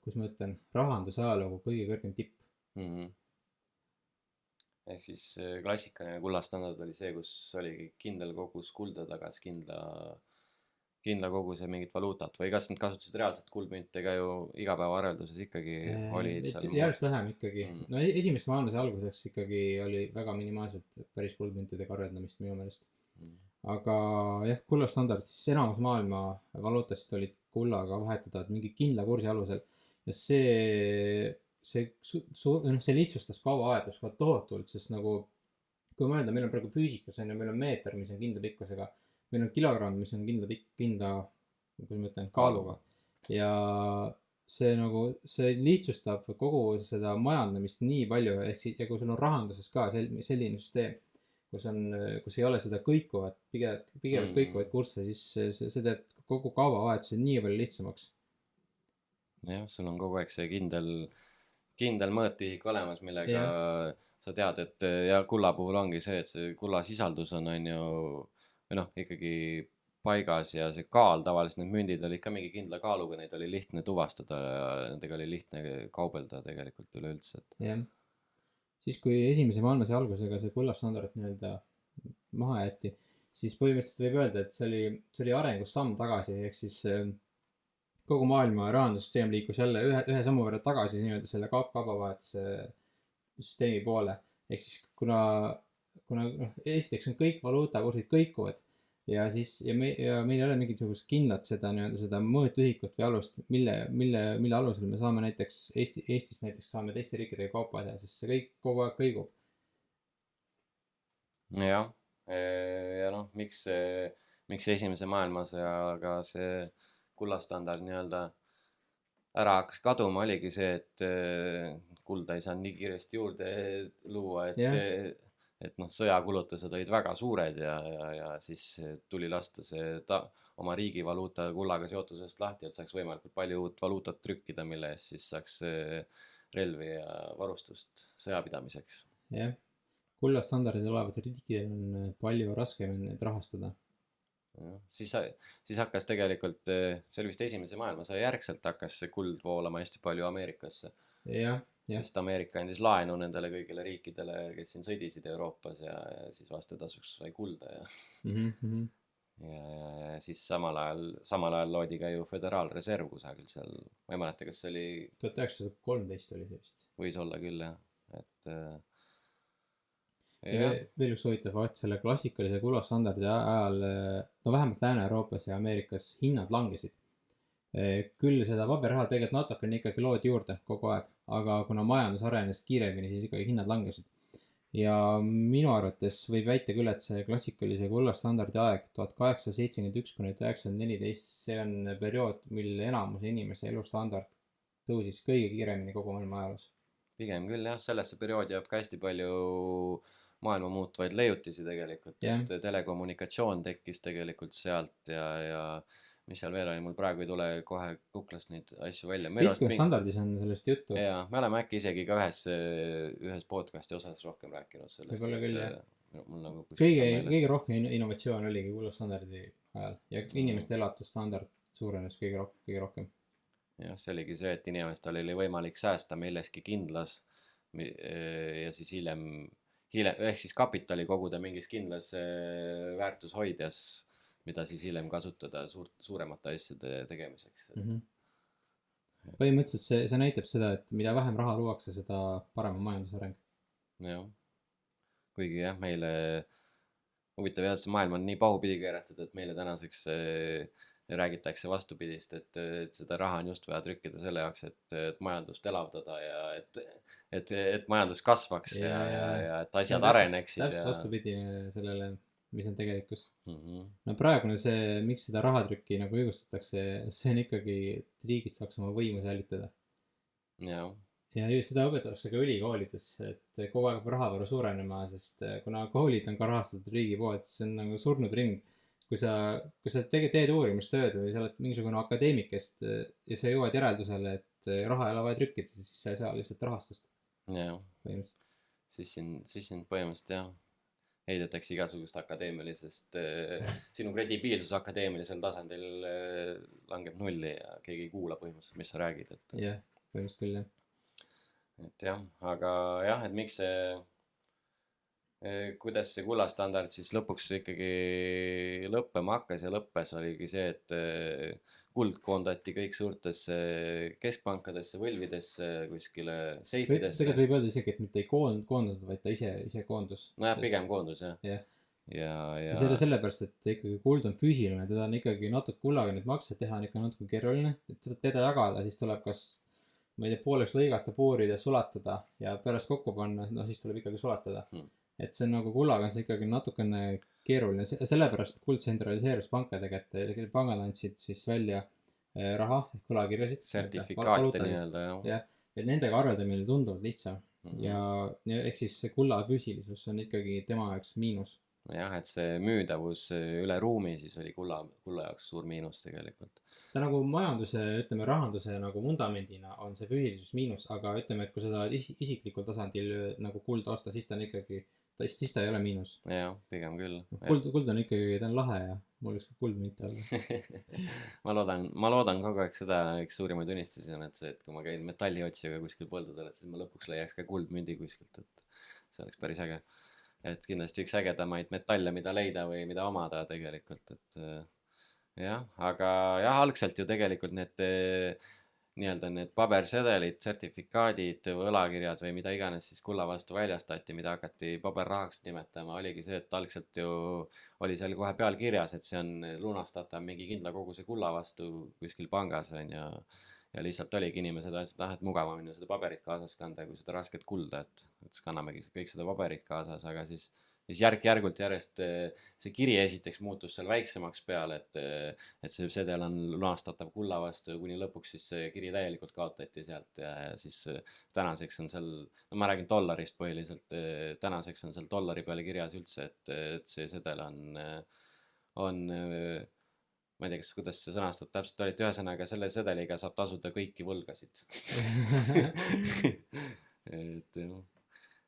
kus ma ütlen, rahanduse ajaloogu kõige kõrgem tipp. Ehk siis klassikaline kullastandard oli see, kus oli kindel kogus kulda tagas, kindla koguse mingit valuutat või kas nad kasutasid reaalselt kuldmünte ka ju igapäevaarvelduses ikkagi olid seal? Järjest vähem ikkagi. No esimest maailmasõja alguseks ikkagi oli väga minimaalselt päris kuldmüntidega arveldamist minu meelest. Aga jah, kullastandard, siis enamus maailma valuutast olid kullaga vahetada mingi kindla kursi alusel ja see lihtsustas kauaaedust ka tohutult, sest nagu kui mõelda, meil on praegu füüsikas on ja meil on meeter, mis on kindla pikkusega, meil on kilogramm, mis on kindla, kuidas ma ütlen, kaaluga ja see nagu, see lihtsustab kogu seda majandamist nii palju, ehk siis, ja kui sul on rahanduses ka selline süsteem, kus ei ole seda pigevalt kõikuvaid kursse, siis see teeb kogu kaubavahetuse nii palju lihtsamaks. jah, sul on kogu aeg see kindel mõõtühik olemas, millega sa tead, et ja kulla puhul ongi see, et see kullasisaldus on ju, või noh, ikkagi paigas ja see kaal, tavaliselt need mündid olid ka mingi kindla kaaluga, neid oli lihtne tuvastada ja nendega oli lihtne kaubelda tegelikult üleüldse. jah, siis kui esimese maailmasõja algusega see kullastandard nii-öelda maha jäeti, siis põhimõtteliselt võib öelda, et see oli arengus samm tagasi, ehk siis kogu maailma rahandussüsteem liikus jälle ühe sammu võrra tagasi nii-öelda selle kaubavahetuse süsteemi poole. Ehk siis kuna esiteks on kõik valuutakursid kõikuvad ja meil ei ole mingisugust kindlat seda mõõtühikut või alust, mille alusel me saame näiteks Eestis näiteks saame teiste riikidega kaupa teha, sest see kõik kogu aeg kõigub. jah, ja noh, miks esimese maailmasõjaga see kullastandard nii-öelda ära hakkas kaduma, oligi see, et kulda ei saanud nii kiiresti juurde luua, et noh, sõjakulutused olid väga suured ja siis tuli lasta see oma riigi valuuta kullaga seotusest lahti, et saaks võimalikult palju uut valuutat trükkida, mille eest siis saaks relvi ja varustust sõjapidamiseks. jah, kullastandardil olevatel riikidel on palju raskem neid rahastada. Siis hakkas tegelikult, see oli vist esimese maailmasõja järgselt hakkas see kuld voolama hästi palju Ameerikasse. Sest Ameerika andis laenu nendele kõigile riikidele, kes siin sõdisid Euroopas ja siis vastutasuks sai kulda ja siis samal ajal loodi ka ju Föderaalreserv kusagil seal, ma ei mäleta, kas see oli 1913 oli see vist. Võis olla küll jah, et ja veel üks huvitav fakt, selle klassikalise kullastandardi ajal, no vähemalt Lääne-Euroopas ja Ameerikas hinnad langesid. Küll seda paberraha tegelikult natukene ikkagi loodi juurde kogu aeg, aga kuna majandus arenes kiiremini, siis ikkagi hinnad langesid. Ja minu arvates võib väita küll, et see klassikalise kullastandardi aeg 1871–1914, see on periood, mil enamuse inimese elustandard tõusis kõige kiiremini kogu maailma ajaloos. Pigem küll jah, sellesse perioodi jääb ka hästi palju maailma muutvaid leiutisi tegelikult, et telekommunikatsioon tekkis tegelikult sealt ja mis seal veel oli, mul praegu ei tule kohe kuklast neid asju välja. Bitcoin standardis on sellest juttu. Jaa, me oleme äkki isegi ka ühes podcasti osas rohkem rääkinud sellest. Võib-olla küll, jah. Nagu kõige rohkem innovatsioon oligi kullastandardi ajal ja inimeste elatusstandard suurenes kõige rohkem. Jah, see oligi see, et inimestel oli võimalik säästa milleski kindlas ja siis hiljem ehk siis kapitali koguda mingis kindlas väärtushoidjas, mida siis hiljem kasutada suuremate asjade tegemiseks. Põhimõtteliselt see näitab seda, et mida vähem raha luuakse, seda parem on majandusareng. Jah, kuigi jah, meile huvitav jah, see maailm on nii pahupidi keeratud, et meile tänaseks räägitakse vastupidist, et seda raha on just vaja trükkida selle jaoks, et majandust elavdada ja et majandus kasvaks ja et asjad areneksid. Täpselt vastupidi sellele, mis on tegelikkus. No praegune see, miks seda rahatrükki nagu õigustatakse, see on ikkagi, et riigid saaks oma võimu säilitada. Ja seda õpetatakse ka ülikoolides, et kogu aeg rahavaru suurenema, sest kuna koolid on ka rahastatud riigi poolt, siis see on nagu surnud ring. Kui sa teed uurimustööd või sa oled mingisugune akadeemikest ja sa jõuad järeldusele, et raha ei ole vaja trükkida, siis sa ei saa lihtsalt rahastust. Jah, siis siin põhimõtteliselt jah, heidetakse igasugust akadeemilisest, sinu kredibiilsus akadeemilisel tasandil langeb nulli ja keegi ei kuula põhimõtteliselt, mis sa räägid. Jah, põhimõtteliselt küll jah. Et jah, aga jah, et miks kuidas see kullastandard siis lõpuks ikkagi lõppema hakkas ja lõppes oligi see, et kuld koondati kõik suurtesse keskpankadesse, võlvidesse, kuskile seifidesse. Tegelikult võib öelda isegi, et mitte ei koondatud, vaid ta ise koondus. Nojah, pigem koondus jah. Ja sellepärast, et ikkagi kuld on füüsiline, teda on ikkagi natuke kullaga neid makse teha on ikka natuke keeruline, et teda jagada, siis tuleb kas ma ei tea, pooleks lõigata, puurida, sulatada ja pärast kokku panna, siis tuleb ikkagi sulatada. Et see on nagu kullaga on see ikkagi natukene keeruline, sellepärast kuld tsentraliseerus pankadega, et pangad andsid siis välja raha ehk võlakirjasid. sertifikaate nii-öelda, jah. jah, et nendega arveldamine tunduvalt lihtsam ja ehk siis see kulla füüsilisus on ikkagi tema jaoks miinus. jah, et see müüdavus üle ruumi siis oli kulla jaoks suur miinus tegelikult. Ta nagu majanduse, ütleme rahanduse nagu vundamendina on see füüsilisus miinus, aga ütleme, et kui sa tahad isiklikul tasandil nagu kulda osta, siis ta on ikkagi, siis ta ei ole miinus. jah, pigem küll. Kuld on ikkagi, ta on lahe ja mul võiks ka kuldmünt olla. ma loodan kogu aeg seda, üks suurimaid unistusi on, et see, et kui ma käin metalliotsijaga kuskil põldudel, et siis ma lõpuks leiaks ka kuldmündi kuskilt, et see oleks päris äge. Et kindlasti üks ägedamaid metalle, mida leida või mida omada tegelikult, et jah, aga jah, algselt ju tegelikult need nii-öelda need pabersedelid, sertifikaadid, võlakirjad või mida iganes siis kulla vastu väljastati, mida hakati paberrahaks nimetama, oligi see, et algselt ju oli seal kohe peal kirjas, et see on lunastatav mingi kindla koguse kulla vastu kuskil pangas on ja lihtsalt oligi inimesed, et mugavam on ju seda paberit kaasas kanda kui seda rasket kulda, et siis kannamegi kõik seda paberit kaasas, aga siis järk-järgult järjest see kiri esiteks muutus seal väiksemaks peale, et see sedel on lunastatav kulla vastu, kuni lõpuks siis see kiri täielikult kaotati sealt ja siis tänaseks on seal, no ma räägin dollarist põhiliselt, tänaseks on seal dollari peale kirjas üldse, et see sedel on ma ei tea, kuidas see sõnastab täpselt olid, ühesõnaga selle sedeliga saab tasuda kõiki võlgasid.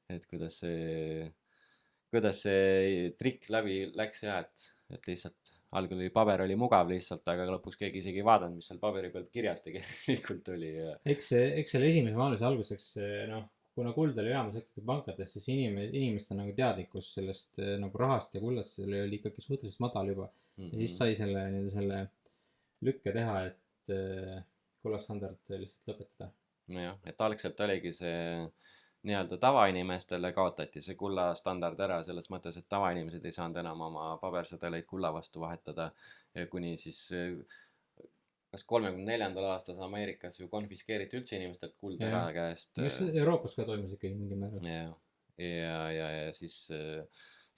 et kuidas see trikk läbi läks ja et lihtsalt algul oli paber oli mugav lihtsalt, aga lõpuks keegi isegi ei vaadanud, mis seal paberi peal kirjas tegelikult oli. Eks selle esimese maailmase alguseks, noh, kuna kuld oli enamus ikkagi pankades, siis inimeste nagu teadlikkus sellest nagu rahast ja kullast oli ikkagi suhteliselt madal juba. Ja siis sai selle lükke teha, et kullastandard lihtsalt lõpetada. Nojah, et algselt oligi see nii-öelda tavainimestele kaotati see kullastandard ära selles mõttes, et tavainimesed ei saanud enam oma pabersedeleid kulla vastu vahetada, kuni siis kas 34. aastas Ameerikas ju konfiskeeriti üldse inimestelt kuld ära käest. Euroopas ka toimus ikkagi mingi määral. Ja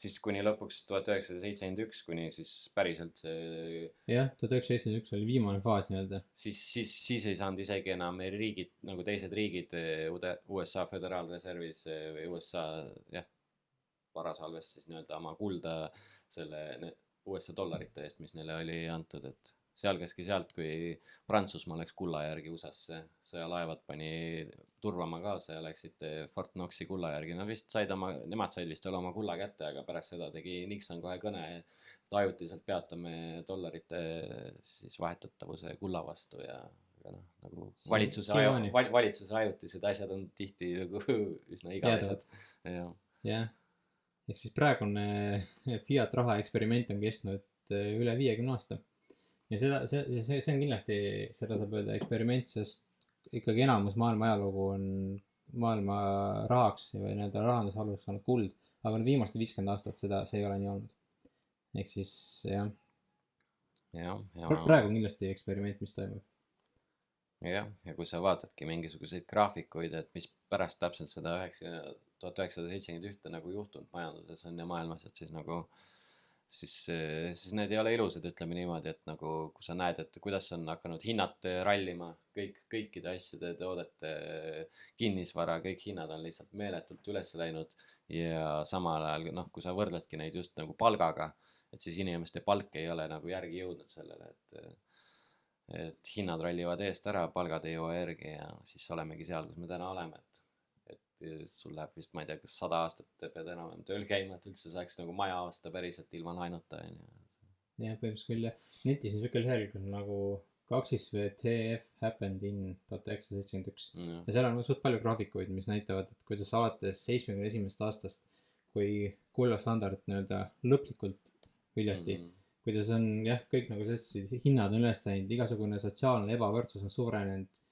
siis kuni lõpuks 1971, kuni siis päriselt see... Jah, 1971 oli viimane faas nii-öelda. Siis ei saanud isegi enam riigid, nagu teised riigid USA Föderaalreservis või USA, jah, varasalves siis nii-öelda oma kulda selle USA dollarite eest, mis neile oli antud, et see algaski sealt, kui Prantsusmaa läks kulla järgi USA-sse, sõjalaevad pani turvama kaasa ja läksid Fort Knoxi kulla järgi. Nad vist nemad said vist oma kulla kätte, aga pärast seda tegi Nixon kohe kõne, et ajutiselt peatame dollarite siis vahetatavuse kulla vastu ja nagu valitsuse ajutised asjad on tihti nagu üsna igavesed. Jah, ehk siis praegune fiat raha eksperiment on kestnud üle 50 aasta. Ja see on kindlasti, seda saab öelda eksperiment, sest ikkagi enamus maailma ajalugu on maailma rahaks või nii-öelda rahandusaluseks olnud kuld, aga viimaste 50 aastat see ei ole nii olnud. Ehk siis jah. Praegu on kindlasti eksperiment, mis toimub. Jah, ja kui sa vaatadki mingisuguseid graafikuid, et mis pärast täpselt seda 1971 nagu juhtunud majanduses on ja maailmas, et siis need ei ole ilusad, ütleme niimoodi, et nagu kui sa näed, et kuidas on hakanud hinnad rallima, kõikide asjade, toodete, kinnisvara, kõik hinnad on lihtsalt meeletult üles läinud ja samal ajal, kui sa võrdledki neid just nagu palgaga, et siis inimeste palk ei ole nagu järgi jõudnud sellele, et hinnad rallivad eest ära, palgad ei jõua järgi ja siis olemegi seal, kus me täna oleme, et sul läheb vist, ma ei tea, kas 100 aastat pead enam tööl käima, et üldse saaks nagu maja osta päriselt ilma laenuta. Jah, põhimõtteliselt küll jah. Netis on siuke lehekülg nagu TF happened in 1971. Ja seal on suht palju graafikuid, mis näitavad, et kuidas alates 71. aastast, kui kullastandard nii-öelda lõplikult viljati, kuidas on jah, kõik nagu selles hinnad on üles läinud, igasugune sotsiaalne ebavõrdsus on suurenenud,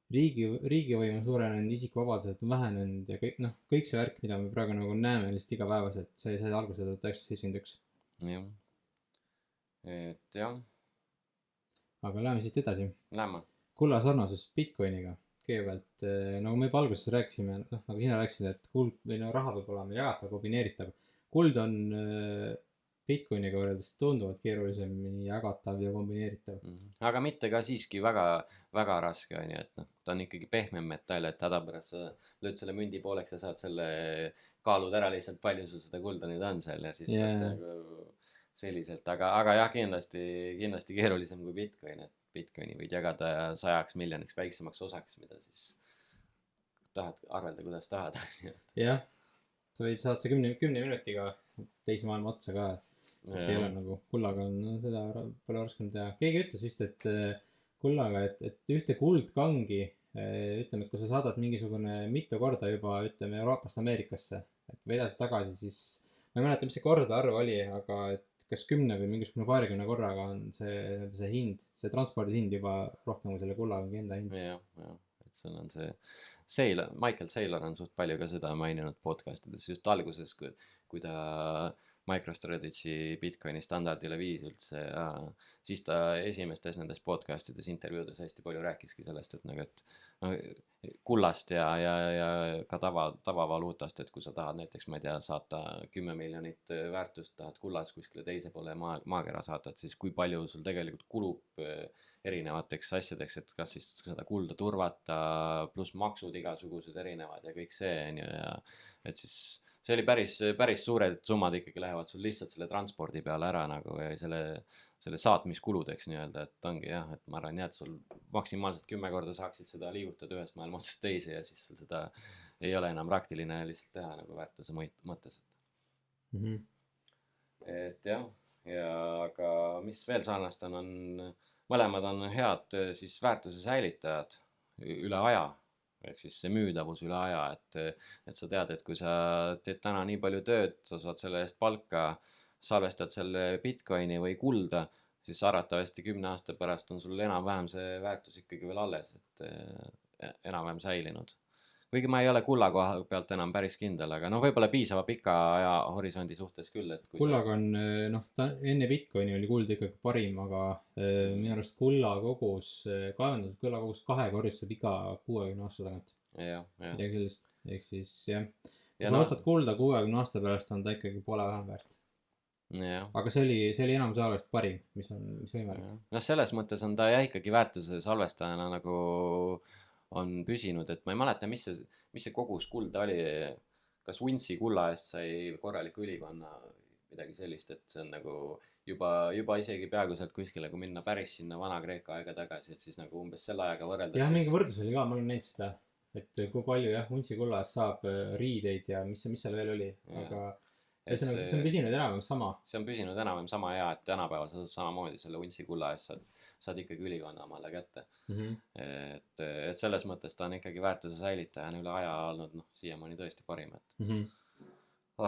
riigivõim on suurenenud, isikuvabadused on vähenenud ja kõik see värk, mida me praegu nagu näeme lihtsalt igapäevaselt, see sai alguse 1971. Jah. Et jah. Aga läheme siit edasi. Läheme. Kulla sarnasus Bitcoiniga. Kõigepealt, nagu me juba alguses rääkisime, nagu sina rääkisid, et kuld või raha peab olema jagatav, kombineeritav. Kuld on Bitcoiniga võrreldes tunduvalt keerulisemini jagatav ja kombineeritav . aga mitte ka siiski väga, väga raske on ju, et noh, ta on ikkagi pehmem metall, et hädapärast sa lööd selle mündi pooleks ja saad selle, kaalud ära lihtsalt, palju sul seda kulda nüüd on seal ja siis saad nagu selliselt, aga jah, kindlasti keerulisem kui Bitcoin, et Bitcoini võid jagada 100 miljoniks väiksemaks osaks, mida siis tahad arvelda, kuidas tahad . jah , sa võid saata 10 minutiga teise maailma otsa ka , et see ei ole nagu kullaga on no, seda pole raskem teha . keegi ütles vist , et kullaga , et ühte kuldkangi ütleme , et kui sa saadad mingisugune mitu korda juba ütleme Euroopast Ameerikasse , et või edasi-tagasi , siis ma ei mäleta , mis see kordaarv oli , aga et kas 10 või mingisugune 20 korraga on see hind , see transpordi hind juba rohkem kui selle kullakangi enda hind . jah , et sul on see Michael Saylor on suht palju ka seda maininud podcastides just alguses , kui ta MicroStrategy Bitcoini standardile viis üldse ja siis ta esimestes nendes podcastides intervjuudes hästi palju rääkiski sellest , et nagu , et no, kullast ja ka tavavaluutast , et kui sa tahad näiteks , ma ei tea , saata 10 miljonit väärtust , tahad kullas kuskile teise poole maakera saata , et siis kui palju sul tegelikult kulub erinevateks asjadeks , et kas siis seda kulda turvata , pluss maksud igasugused erinevad ja kõik see on ju ja et siis see oli päris suured summad ikkagi lähevad sul lihtsalt selle transpordi peale ära nagu ja selle saatmiskuludeks nii-öelda , et ongi jah , et ma arvan jah , et sul maksimaalselt 10 korda saaksid seda liigutada ühest maailma otsast teise ja siis sul seda ei ole enam praktiline lihtsalt teha nagu väärtuse mõttes . et jah , ja aga mis veel sarnast on mõlemad on head siis väärtuse säilitajad üle aja ehk siis see müüdavus üle aja , et sa tead , et kui sa teed täna nii palju tööd , sa saad selle eest palka , salvestad selle Bitcoini või kulda , siis arvatavasti 10 aasta pärast on sul enam-vähem see väärtus ikkagi veel alles , et enam-vähem säilinud . kuigi ma ei ole kulla koha pealt enam päris kindel , aga noh , võib-olla piisava pika aja horisondi suhtes küll , et kui kullaga on noh , ta enne Bitcoini oli kuld ikkagi parim , aga minu arust kulla kogus , kaevandatud kulla kogus kahekordistub iga 60 aasta tagant . midagi sellist , ehk siis jah , kui sa ostad kulda 60 aasta pärast , on ta ikkagi poole vähem väärt . aga see oli enamuse ajast parim , mis võimalik . noh , selles mõttes on ta jah ikkagi väärtuse salvestajana nagu on püsinud , et ma ei mäleta , mis see kogus kulda oli , kas untsi kulla eest sai korraliku ülikonna midagi sellist , et see on nagu juba isegi peaaegu sealt kuskile , kui minna päris sinna Vana-Kreeka aega tagasi , et siis nagu umbes selle ajaga võrreldes jah , mingi võrdlus oli ka , ma olen näinud seda , et kui palju jah , untsi kulla eest saab riideid ja mis seal veel oli , aga ühesõnaga see on püsinud enam-vähem sama . see on püsinud enam-vähem sama hea , et tänapäeval sa saad samamoodi selle untsi kulla eest saad ikkagi ülikonna omale kätte . et selles mõttes ta on ikkagi väärtuse säilitajana üle aja olnud noh , siiamaani tõesti parim , et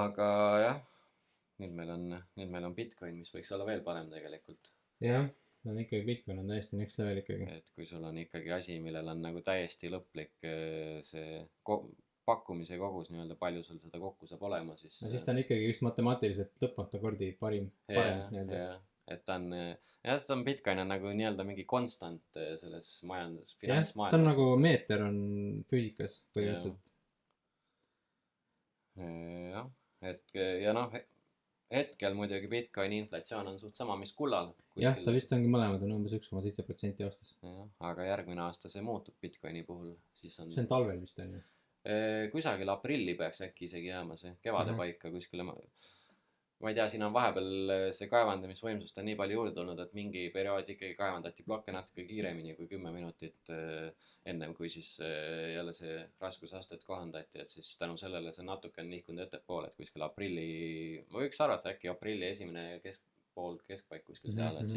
aga jah , nüüd meil on Bitcoin , mis võiks olla veel parem tegelikult . jah , no ikkagi Bitcoin on täiesti next level ikkagi . et kui sul on ikkagi asi , millel on nagu täiesti lõplik see pakkumise kogus nii-öelda , palju sul seda kokku saab olema , siis no siis ta on ikkagi just matemaatiliselt lõpmatu kordi parem nii-öelda . et ta on Bitcoin on nagu nii-öelda mingi konstant selles jah , ta on nagu meeter on füüsikas põhimõtteliselt . jah , et ja noh , hetkel muidugi Bitcoini inflatsioon on suht sama , mis kullal . jah , ta vist ongi mõlemad on umbes 1,7% aastas . aga järgmine aasta see muutub Bitcoini puhul , siis on see on talvel vist on ju . kusagil aprilli peaks äkki isegi jääma see kevade paika kuskile . ma ei tea , siin on vahepeal see kaevandamisvõimsust on nii palju juurde tulnud , et mingi periood ikkagi kaevandati plokke natuke kiiremini kui 10 minutit ennem , kui siis jälle see raskusastet kohandati , et siis tänu sellele see natuke on nihkunud ettepoole , et kuskil aprilli , ma võiks arvata äkki aprilli esimene keskpaik kuskil seal , et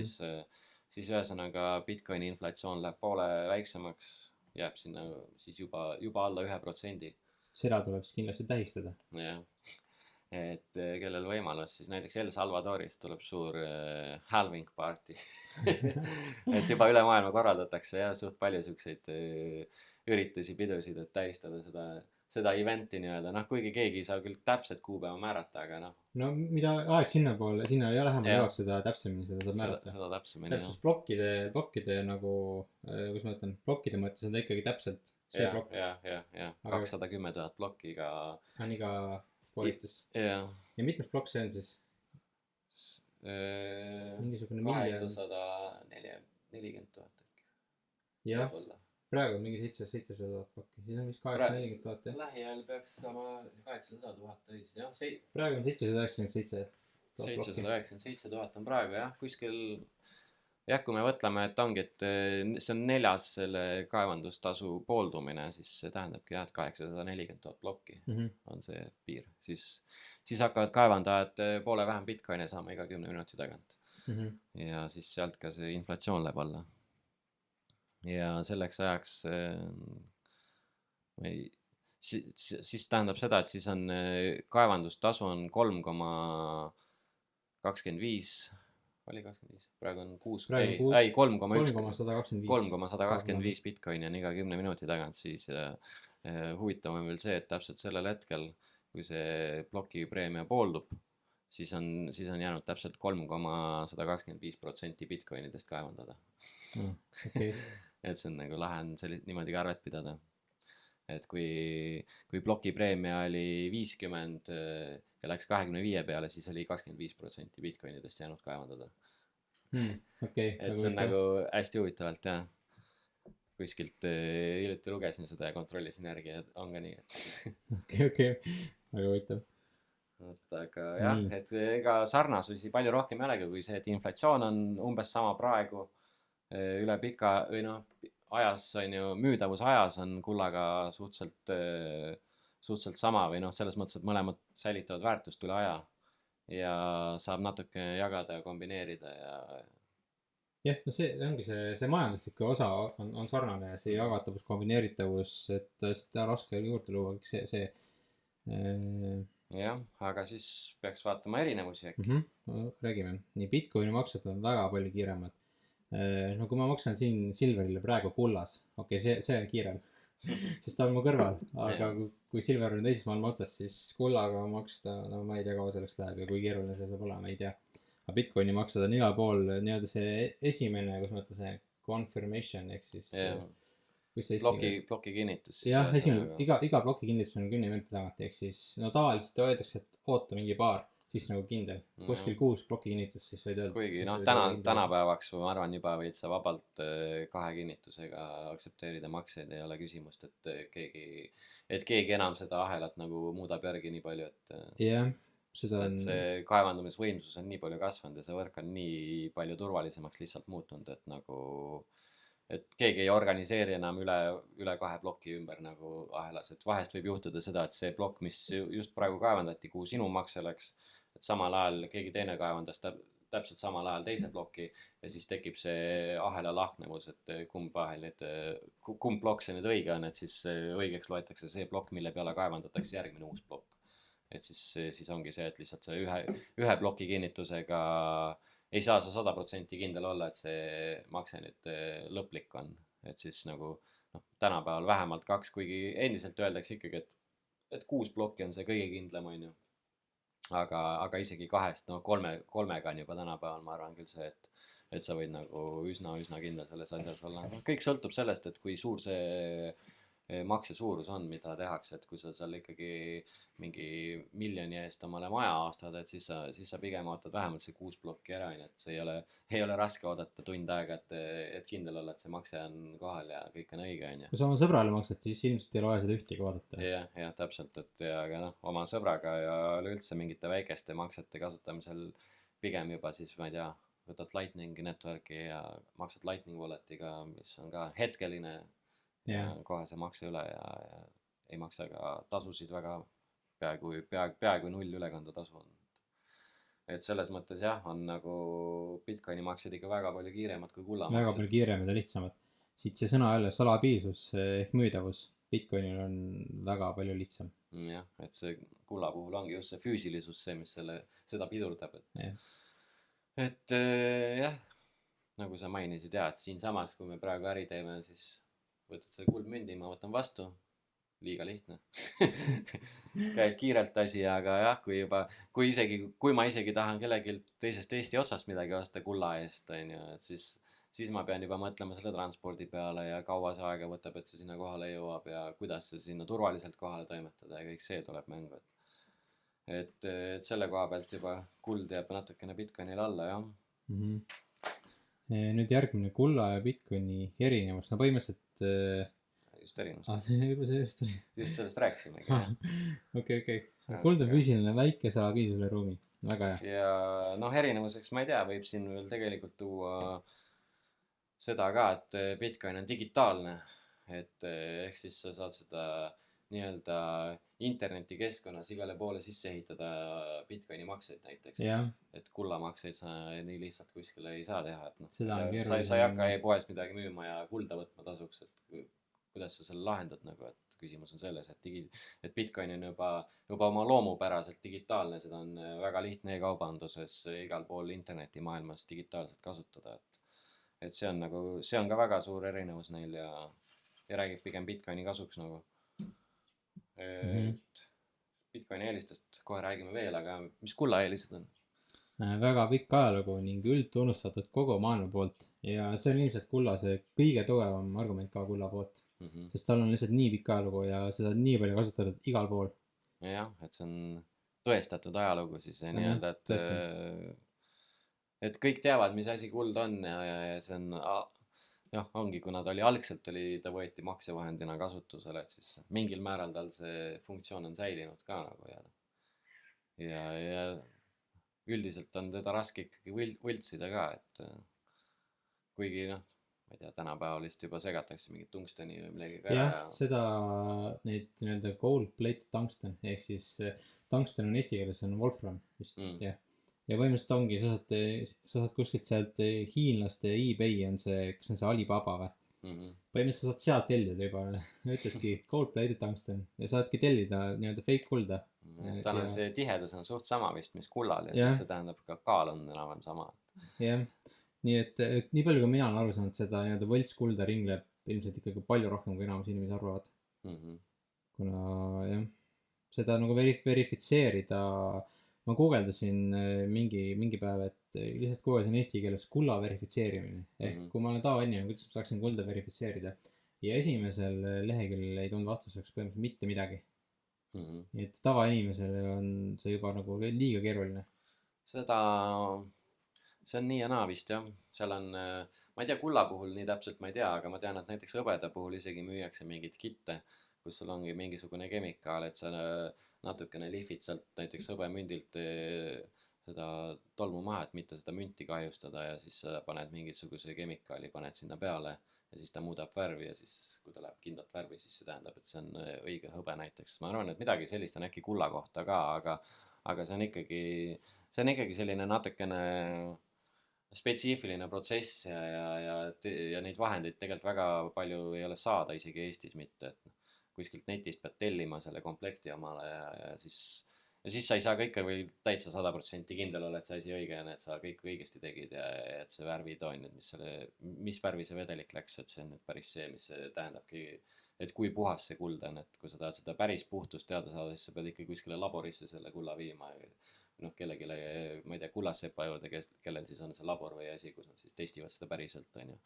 siis ühesõnaga Bitcoini inflatsioon läheb poole väiksemaks , jääb sinna siis juba alla 1%. seda tuleb siis kindlasti tähistada . jah , et kellel võimalus , siis näiteks El Salvadoris tuleb suur halving party et juba üle maailma korraldatakse ja suht palju siukseid üritusi , pidusid , et tähistada seda event'i nii-öelda , noh kuigi keegi ei saa küll täpset kuupäeva määrata , aga noh . no mida aeg sinna ja lähemale jõuab , seda täpsemini seda saab määrata . seda täpsemini . täpsus plokkide nagu , kuidas ma ütlen , plokkide mõttes on ta ikkagi täpselt see plokk . jah , 210 000 plokki iga . on iga koolitus . jah . ja mitmes plokk see on siis ? mingisugune miljon. 840 000 äkki. Jah, Võib-olla. praegu on mingi 700 000 plokki, siis on vist 840 000 jah. Lähiajal peaks sama 800 000 täis, jah, praegu on 797 000 plokki. 797 000 on praegu jah, kuskil jah, kui me mõtleme, et ongi, et see on 4. selle kaevandustasu pooldumine, siis see tähendabki jah, et 840 000 plokki on see piir. Siis hakkavad kaevandajad poole vähem Bitcoini saama iga 10 minuti tagant. Ja siis sealt ka see inflatsioon läheb alla. Ja selleks ajaks siis tähendab seda, et siis on kaevandustasu on 3,25 oli 25, praegu on 6, ei 3,125 Bitcoini on iga 10 minuti tagant, siis huvitav on veel see, et täpselt sellel hetkel, kui see ploki preemia pooldub, siis on jäänud täpselt 3,125% Bitcoinidest kaevandada. Okay. Et see on nagu lahe on niimoodi ka arvet pidada. Et kui ploki preemia oli 50 ja läks 25 peale, siis oli 25% Bitcoinidest jäänud kaevandada. Okay, et see on nagu hästi huvitavalt jah. Kuskilt hiljuti lugesin seda ja kontrollisin järgi ja on ka nii. Okay. Väga huvitav. Aga jah, et ega sarnasusi palju rohkem ei olegi kui see, et inflatsioon on umbes sama praegu üle pika või noh, ajas on ju, müüdavus ajas on kullaga suhteliselt sama või noh, selles mõttes, et mõlemad säilitavad väärtust üle aja ja saab natuke jagada ja kombineerida ja jah, no see ongi see majandusliku osa on sarnane ja see jagatavus, kombineeritavus, et seda raske juurde luua, kõik see jah, aga siis peaks vaatama erinevusi äkki. No, räägime, nii Bitcoini maksed on väga palju kiiremad. No kui ma maksan siin Silverile praegu kullas, okei, see on kiirem, sest ta on mu kõrval, aga kui Silver on teises maailma otsas, siis kullaga maksta, no ma ei tea, kaua selleks läheb ja kui keeruline see saab olema, ei tea. Aga Bitcoini maksed on igal pool nii-öelda see esimene, kus mõtta see confirmation, ehk siis ploki kinnitus. jah, esimene, iga ploki kinnitus on 10 minuti tagant, ehk siis no tavaliselt öeldakse, et oota mingi paar, siis nagu kindel, kuskil 6 ploki kinnitus, siis võid öelda. Kuigi noh, tänapäevaks ma arvan juba võid sa vabalt 2 kinnitusega aktsepteerida makseid, ei ole küsimust, et keegi enam seda ahelat nagu muudab järgi nii palju, et jah, seda on see kaevandumisvõimsus on nii palju kasvanud ja see võrk on nii palju turvalisemaks lihtsalt muutunud, et nagu et keegi ei organiseeri enam üle 2 ploki ümber nagu ahelas, et vahest võib juhtuda seda, et see plokk, mis just praegu kaevandati, kuhu sinu makse läks, et samal ajal keegi teine kaevandas täpselt samal ajal teise ploki ja siis tekib see ahela lahknevus, et kumb plokk see nüüd õige on, et siis õigeks loetakse see plokk, mille peale kaevandatakse järgmine uus plokk. Et siis ongi see, et lihtsalt see ühe ploki kinnitusega ei saa sa 100% kindel olla, et see makse nüüd lõplik on. Et siis nagu tänapäeval vähemalt 2, kuigi endiselt öeldakse ikkagi, et 6 plokki on see kõige kindlam, on ju. Aga isegi 2, no 3-ga on juba tänapäeval, ma arvan küll see, et sa võid nagu üsna kindel selles asjas olla. Kõik sõltub sellest, et kui suur see makse suurus on, mida tehakse, et kui sa seal ikkagi mingi miljoni eest omale maja aastad, et siis sa pigem ootad vähemalt see 6 plokki ära, et see ei ole raske oodata tund aega, et kindel olla, et see makse on kohal ja kõik on õige, on ju. Kui sa oma sõbrale maksad, siis ilmselt ei ole seda ühtegi vaadata. Jah, täpselt, et aga noh, oma sõbraga ja üleüldse mingite väikeste maksete kasutamisel pigem juba siis, ma ei tea, võtad Lightning Networki ja maksad Lightning Walletiga, mis on ka hetkeline ja kohe see makse üle ja ei maksa ka tasusid väga peaaegu 0 ülekandetasu on. Et selles mõttes jah, on nagu Bitcoini maksed ikka väga palju kiiremad kui kullamaksed. Väga palju kiiremad ja lihtsamad. Siit see sõna jälle salapiilsus ehk müüdavus Bitcoinil on väga palju lihtsam. Jah, et see kulla puhul ongi just see füüsilisus see, mis seda pidurdab. Et jah, nagu sa mainisid, et siin samas, kui me praegu äri teeme, siis võtad selle kuldmündi, ma võtan vastu, liiga lihtne. Käib kiirelt asi, aga jah, kui ma isegi tahan kellelgi teisest Eesti otsast midagi osta kulla eest, et siis ma pean juba mõtlema selle transpordi peale ja kaua see aega võtab, et see sinna kohale jõuab ja kuidas see sinna turvaliselt kohale toimetada ja kõik see tuleb mängu. et selle koha pealt juba kuld jääb natukene Bitcoinile alla, jah. Nüüd järgmine kulla ja Bitcoini erinevus. No põhimõtteliselt Just erinevus. see juba see just oli. Just sellest rääkisimegi, jah. Okei. Kuld on füüsiline väike, saab viis üle ruumi. Väga hea. Ja noh, erinevuseks ma ei tea, võib siin veel tegelikult tuua seda ka, et Bitcoin on digitaalne, et ehk siis sa saad seda nii-öelda internetikeskkonnas igale poole sisse ehitada Bitcoini makseid näiteks. Jah, Et kullamakseid sa nii lihtsalt kuskile ei saa teha, et noh, seda on sa ei keeruline. hakka e-poes midagi müüma ja kulda võtma tasuks, et kuidas sa selle lahendad nagu, et küsimus on selles, et Bitcoin on juba oma loomupäraselt digitaalne, seda on väga lihtne e-kaubanduses igal pool internetimaailmas digitaalselt kasutada, et see on nagu, see on ka väga suur erinevus neil ja räägib pigem Bitcoini kasuks nagu. Et Bitcoini eelistest kohe räägime veel, aga mis kulla eelised on? Väga pikk ajalugu ning üldtunnustatud kogu maailma poolt ja see on ilmselt kulla see kõige tugevam argument ka kulla poolt, sest tal on lihtsalt nii pikk ajalugu ja seda on nii palju kasutatud igal pool. Jah, et see on tõestatud ajalugu siis nii-öelda, et kõik teavad, mis asi kuld on ja see on, jah, ongi, kuna ta võeti maksevahendina kasutusele, et siis mingil määral tal see funktsioon on säilinud ka nagu ja üldiselt on teda raske ikkagi võltsida ka, et kuigi noh, ma ei tea, tänapäeval vist juba segatakse mingit tungsteni või midagi ka. Jah, seda neid nii-öelda gold-plated tungsten ehk siis tungsten on eesti keeles on wolfram vist, jah. Ja põhimõtteliselt ongi, sa saad kuskilt sealt hiinlaste eBay on see, kas on see Alibaba või? Põhimõtteliselt sa saad sealt tellida juba, ütledki gold-plated tungsten ja saadki tellida nii-öelda fake kulda. Tal on see tihedus on suht sama vist, mis kullal ja siis see tähendab ka kaal on enam-vähem sama. Jah, nii et nii palju kui mina olen aru saanud, seda nii-öelda võltskulda ringleb ilmselt ikkagi palju rohkem kui enamus inimesi arvavad. Kuna jah, seda nagu verifitseerida, ma guugeldasin mingi päev, et lihtsalt guugeldasin eesti keeles kulla verifitseerimine. Ehk kui ma olen tavainimene, kuidas ma saaksin kulda verifitseerida. Ja esimesel leheküljel ei tulnud vastuseks põhimõtteliselt mitte midagi. Nii et tavainimesele on see juba nagu liiga keeruline. See on nii ja naa vist jah, seal on, ma ei tea, kulla puhul nii täpselt ma ei tea, aga ma tean, et näiteks hõbeda puhul isegi müüakse mingit kitte, kus sul ongi mingisugune kemikaal, et sa natukene lihvid sealt näiteks hõbemündilt seda tolmu maha, et mitte seda münti kahjustada ja siis sa paned mingisuguse kemikaali, paned sinna peale ja siis ta muudab värvi ja siis kui ta läheb kindlat värvi, siis see tähendab, et see on õige hõbe näiteks. Ma arvan, et midagi sellist on äkki kulla kohta ka, aga see on ikkagi selline natukene spetsiifiline protsess ja neid vahendeid tegelikult väga palju ei ole saada isegi Eestis mitte, et kuskilt netist pead tellima selle komplekti omale ja siis sa ei saa kõike või täitsa 100% kindel olla, et see asi õige on, et sa kõik õigesti tegid ja et see värvitoon, mis värvi see vedelik läks, et see on nüüd päris see, mis see tähendabki, et kui puhas see kuld on, et kui sa tahad seda päris puhtust teada saada, siis sa pead ikka kuskile laborisse selle kulla viima noh, kellelegi, ma ei tea, kullassepa juurde, kellel siis on see labor või asi, kus nad siis testivad seda päriselt, on ju.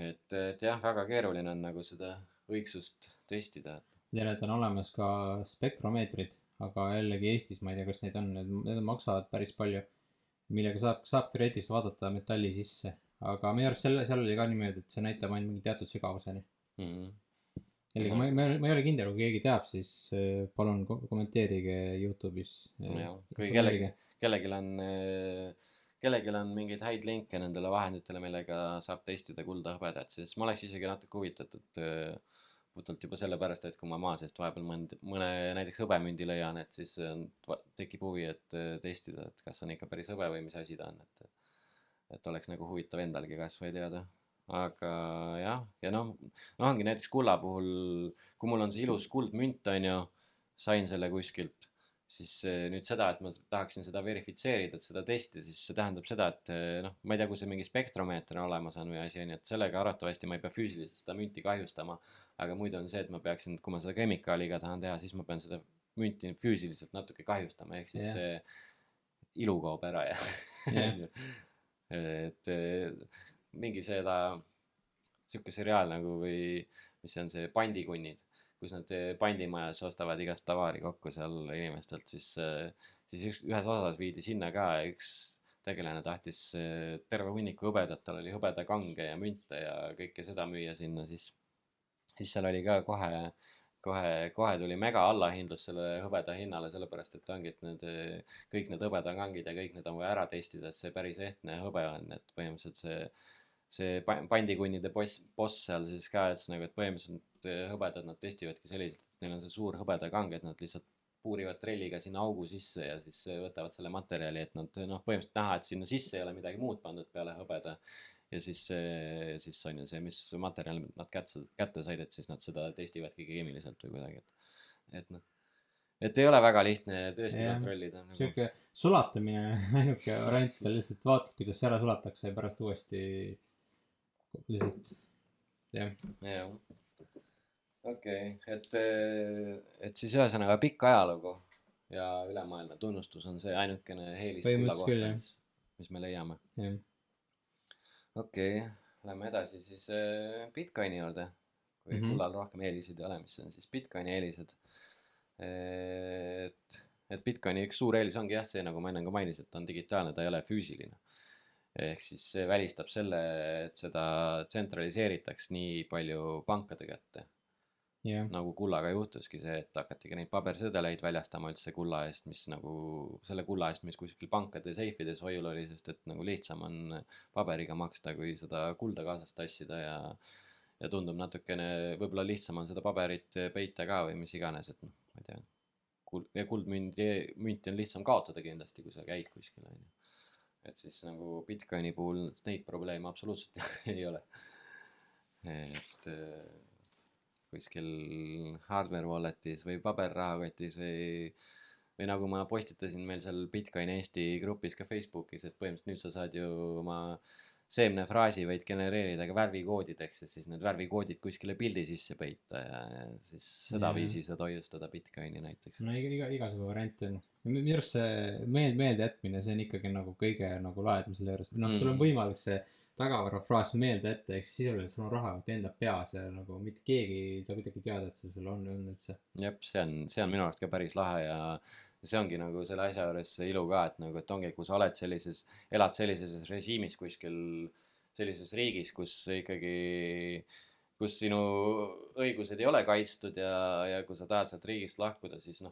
Et jah, väga keeruline on nagu seda õigsust testida. Ja need on olemas ka spektromeetrid, aga jällegi Eestis ma ei tea, kas neid on, need maksavad päris palju, millega saab teoreetiliselt vaadata metalli sisse, aga meie arust seal oli ka niimoodi, et see näitab ainult mingi teatud sügavuseni. Jällegi, ma ei ole kindel, kui keegi teab, siis palun kommenteerige YouTube'is. Kui kellelgi on mingeid häid linke nendele vahenditele, millega saab testida kulda hõbedat, siis ma oleks isegi natuke huvitatud puhtalt juba sellepärast, et kui ma maa seest vahepeal mõne näiteks hõbemündi leian, et siis tekib huvi, et testida, et kas on ikka päris hõbe või mis asi ta on, et oleks nagu huvitav endalgi kas või teada. Aga jah, ja noh ongi näiteks kulla puhul, kui mul on see ilus kuldmünt, on ju, sain selle kuskilt, siis nüüd seda, et ma tahaksin seda verifitseerida, et seda testida, siis see tähendab seda, et noh, ma ei tea, kui see mingi spektromeeter olemas on või asi on, et sellega arvatavasti ma ei pea füüsiliselt seda münti kahjustama, aga muidu on see, et ma peaksin, kui ma seda kemikaaliga tahan teha, siis ma pean seda münti füüsiliselt natuke kahjustama, ehk siis see ilu kaob ära et mingi seda siuke seriaal nagu või mis see on see Pandikunnid, kus nad pandimajas ostavad igast tavaari kokku seal inimestelt, siis ühes osas viidi sinna ka ja üks tegelane tahtis terve hunniku hõbedat, tal oli hõbedakange ja münte ja kõike seda müüa sinna, siis seal oli ka kohe tuli mega allahindlus selle hõbeda hinnale, sellepärast et ongi, et kõik need hõbedakangid ja kõik need on vaja ära testida, et see päris ehtne hõbe on, et põhimõtteliselt see pandikunnide boss seal siis ka, et nagu, et põhimõtteliselt hõbedad nad testivadki selliselt, et neil on see suur hõbedakang, et nad lihtsalt puurivad trelliga sinna augu sisse ja siis võtavad selle materjali, et nad põhimõtteliselt näha, et sinna sisse ei ole midagi muud pandud peale hõbeda. Ja siis on ju see, mis materjal nad kätte said, et siis nad seda testivadki keemiliselt või kuidagi, et ei ole väga lihtne tõesti kontrollida. Siuke sulatamine ainuke variant, sa lihtsalt vaatad, kuidas see ära sulatakse ja pärast uuesti lihtsalt, jah. Jah. Okei, et siis ühesõnaga pikk ajalugu ja ülemaailmne tunnustus on see ainukene eelis kulla kohta, mis me leiame. Okei, lähme edasi siis Bitcoini juurde, kui kullal rohkem eelisid ei ole, mis on siis Bitcoini eelised. Et Bitcoini üks suur eelis ongi jah see, nagu ma enne ka mainisin, et on digitaalne, ta ei ole füüsiline. Ehk siis see välistab selle, et seda tsentraliseeritaks nii palju pankade kätte. Nagu kullaga juhtuski see, et hakatigi neid pabersedeleid väljastama üldse kulla eest, mis nagu selle kulla eest, mis kuskil pankade seifides hoiul oli, sest et nagu lihtsam on paberiga maksta, kui seda kulda kaasas tassida ja tundub natukene, võib-olla lihtsam on seda paberit peita ka või mis iganes, et ma ei tea, kuldmünti on lihtsam kaotada kindlasti, kui sa käid kuskil, on ju. Et siis nagu Bitcoini puhul neid probleeme absoluutselt ei ole. Et kuskil hardware walletis või paberrahakotis või nagu ma postitasin meil seal Bitcoin Eesti grupis ka Facebookis, et põhimõtteliselt nüüd sa saad ju oma seemnefraasi võid genereerida ka värvikoodideks ja siis need värvikoodid kuskile pildi sisse peita ja siis seda viisi saad hoiustada Bitcoini näiteks. No igasugu variante on. Minu arust see meelde jätmine, see on ikkagi nagu kõige nagu laedam selle juures. Sul on võimalik see tagavarafraas meelde ette, eks sisuliselt sul on raha enda peas ja nagu mitte keegi ei saa kuidagi teada, et sul on üldse. Jep, see on minu arust ka päris lahe ja see ongi nagu selle asja juures see ilu ka, et nagu, et ongi, kui sa oled elad sellises režiimis kuskil sellises riigis, kus sinu õigused ei ole kaitstud ja kui sa tahad sealt riigist lahkuda, siis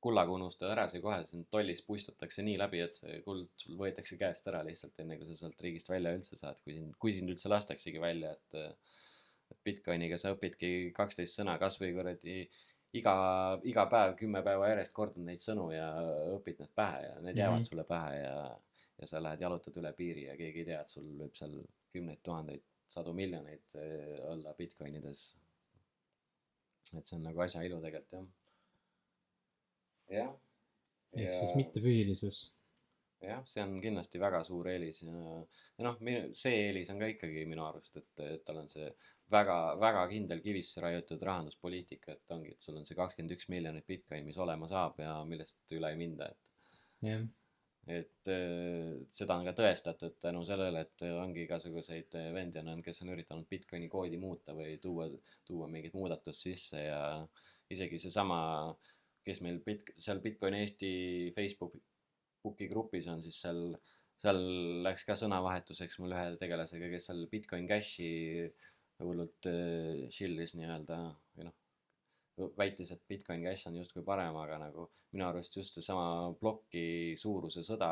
kullaga unustad ära see kohe, tollis puistatakse nii läbi, et see kuld sul võetakse käest ära lihtsalt enne, kui sa sealt riigist välja üldse saad, kui sind üldse lastaksegi välja, et Bitcoiniga sa õpidki 12 sõna, kas või kuradi iga päev 10 päeva järjest kordad neid sõnu ja õpid need pähe ja need jäävad sulle pähe ja sa lähed jalutad üle piiri ja keegi ei tea, et sul võib seal 10,000, 100 miljoneid olla Bitcoinides. Et see on nagu asja ilu tegelikult, jah. Ehk siis mitte füüsilisus. Jah, see on kindlasti väga suur eelis ja see eelis on ka ikkagi minu arust, et tal on see väga kindel kivisse raiutud rahanduspoliitika, et ongi, et sul on see 21 miljonit Bitcoin, mis olema saab ja millest üle ei minda, et seda on ka tõestatud tänu sellele, et ongi igasuguseid vendi on, kes on üritanud Bitcoini koodi muuta või tuua mingit muudatust sisse ja isegi see sama kes meil seal Bitcoin Eesti Facebooki grupis on, siis seal läks ka sõnavahetuseks mul ühe tegelasega, kes seal Bitcoin Cashi hullult shillis nii-öelda või väitis, et Bitcoin Cash on justkui parem, aga nagu minu arust just seesama ploki suuruse sõda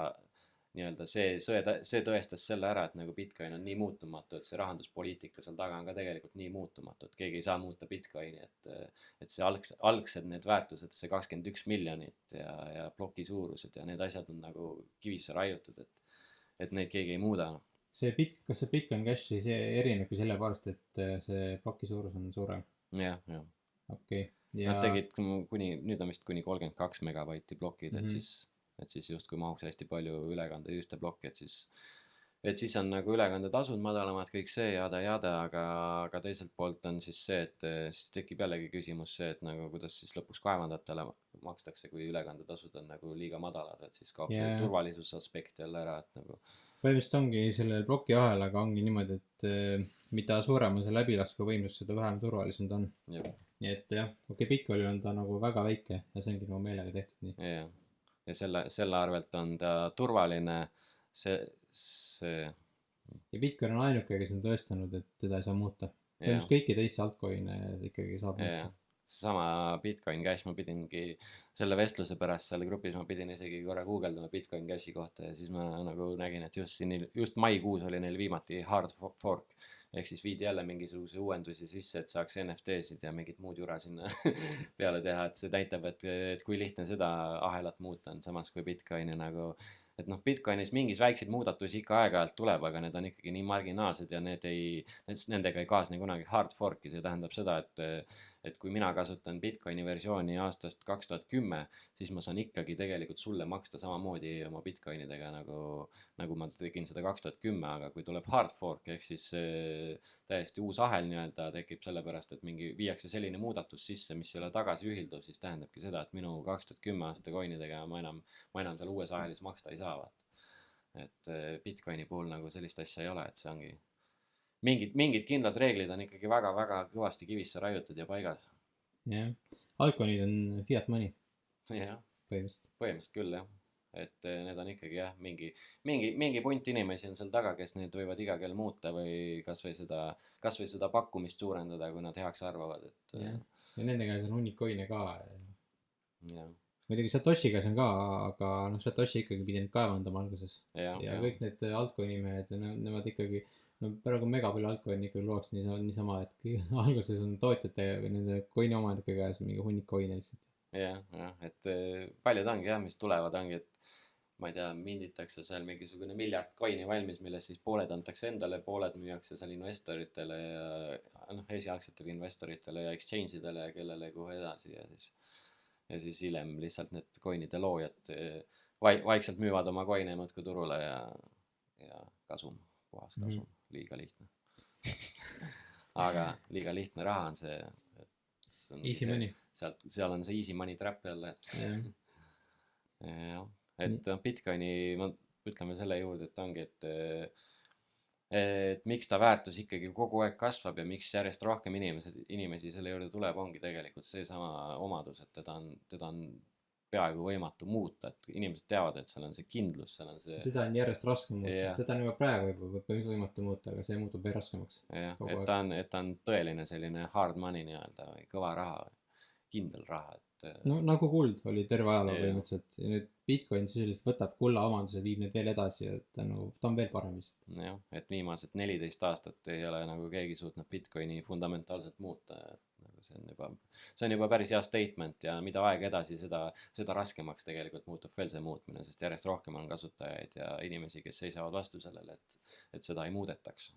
nii-öelda see tõestas selle ära, et nagu Bitcoin on nii muutumatu, et see rahanduspoliitika seal taga on ka tegelikult nii muutumatu, et keegi ei saa muuta Bitcoini, et see algsed need väärtused, see 21 miljonit ja ploki suurused ja need asjad on nagu kivisse raiutud, et neid keegi ei muuda. Kas see Bitcoin Cash siis erinebki selle poolest, et see ploki suurus on suurem? Jah. Okei. Nad tegid nüüd on vist kuni 32 megabaiti plokid, et siis justkui mahuks hästi palju ülekande ühte plokki, et siis on nagu ülekandetasud madalamad, kõik see jada, aga teiselt poolt on siis see, et siis tekib jällegi küsimus see, et nagu kuidas siis lõpuks kaevandajatele makstakse, kui ülekandetasud on nagu liiga madalad, et siis kaob see turvalisusaspekt jälle ära, et nagu põhimõtteliselt ongi selle ploki ahelaga ongi niimoodi, et mida suurem on see läbilaskuvõimsus, seda vähem turvalisem ta on. nii et jah, Bitcoinil on ta nagu väga väike ja see ongi nagu meelega tehtud nii. jah. Ja selle arvelt on ta turvaline, see, ja Bitcoin on ainuke, kes on tõestanud, et teda ei saa muuta. jah, põhimõtteliselt kõiki teisi altcoin'e ikkagi saab jah. muuta. Seesama Bitcoin Cash, ma pidingi selle vestluse pärast seal grupis, ma pidin isegi korra guugeldama Bitcoin Cashi kohta ja siis ma nagu nägin, et just maikuus oli neil viimati hard fork. Ehk siis viidi jälle mingisuguse uuendusi sisse, et saaks NFT-sid ja mingit muud jura sinna peale teha, et see näitab, et kui lihtne seda ahelat muuta on, samas kui Bitcoini nagu, et noh, Bitcoinis mingis väikseid muudatusi ikka aeg-ajalt tuleb, aga need on ikkagi nii marginaalsed ja nendega ei kaasne kunagi hard fork'i, see tähendab seda, et kui mina kasutan Bitcoini versiooni aastast 2010, siis ma saan ikkagi tegelikult sulle maksta samamoodi oma Bitcoinidega nagu ma tegin seda 2010, aga kui tuleb hard fork ehk siis täiesti uus ahel nii-öelda tekib sellepärast, et viiakse selline muudatus sisse, mis ei ole tagasiühilduv, siis tähendabki seda, et minu 2010 aasta coinidega ma enam seal uues ahelis maksta ei saa. Et Bitcoini puhul nagu sellist asja ei ole, et see ongi mingid kindlad reeglid on ikkagi väga-väga kõvasti kivisse raiutud ja paigas. jah, altcoin'id on fiat money jah, põhimõtteliselt küll jah, et need on ikkagi jah, mingi punt inimesi on seal taga, kes need võivad iga kell muuta või kasvõi seda pakkumist suurendada, kui nad heaks arvavad, et ja nende käes on hunnik coin'e ka. jah, muidugi Satoshi käes on ka, aga noh, Satoshi ikkagi pidi neid kaevandama alguses ja kõik need altcoin'i mehed, nemad ikkagi, no praegu mega palju altcoin'i ikkagi luuakse niisama, et alguses on tootjate või nende coin'i omanike käes mingi hunnik coin'e lihtsalt. jah, et paljud ongi jah, mis tulevad, ongi, et ma ei tea, minditakse seal mingisugune miljard coin'i valmis, millest siis pooled antakse endale, pooled müüakse seal investoritele ja noh, esialgsetele investoritele ja exchange idele ja kellele kuhu edasi ja siis hiljem lihtsalt need coin'ide loojad vaikselt müüvad oma coin'e muudkui turule ja kasum, puhas kasum, liiga lihtne. aga liiga lihtne raha on see, Easy money. seal on see easy money trap jälle, jah, et Bitcoini, ütleme selle juurde, et ongi, et miks ta väärtus ikkagi kogu aeg kasvab ja miks järjest rohkem inimesi selle juurde tuleb, ongi tegelikult seesama omadus, et teda on peaaegu võimatu muuta, et inimesed teavad, et seal on see kindlus, seal on see teda on järjest raskem muuta, teda on juba praegu võimatu muuta, aga see muutub veel raskemaks. jah, et ta on tõeline selline hard money nii-öelda või kõva raha, kindel raha, no nagu kuld oli terve ajaloo põhimõtteliselt ja nüüd Bitcoin sisuliselt võtab kulla omanduse, viib neid veel edasi ja ta on veel parem lihtsalt. jah, et viimased 14 aastat ei ole nagu keegi suutnud Bitcoini fundamentaalselt muuta, nagu see on juba päris hea statement ja mida aeg edasi, seda raskemaks tegelikult muutub veel see muutmine, sest järjest rohkem on kasutajaid ja inimesi, kes seisavad vastu sellele, et seda ei muudetaks.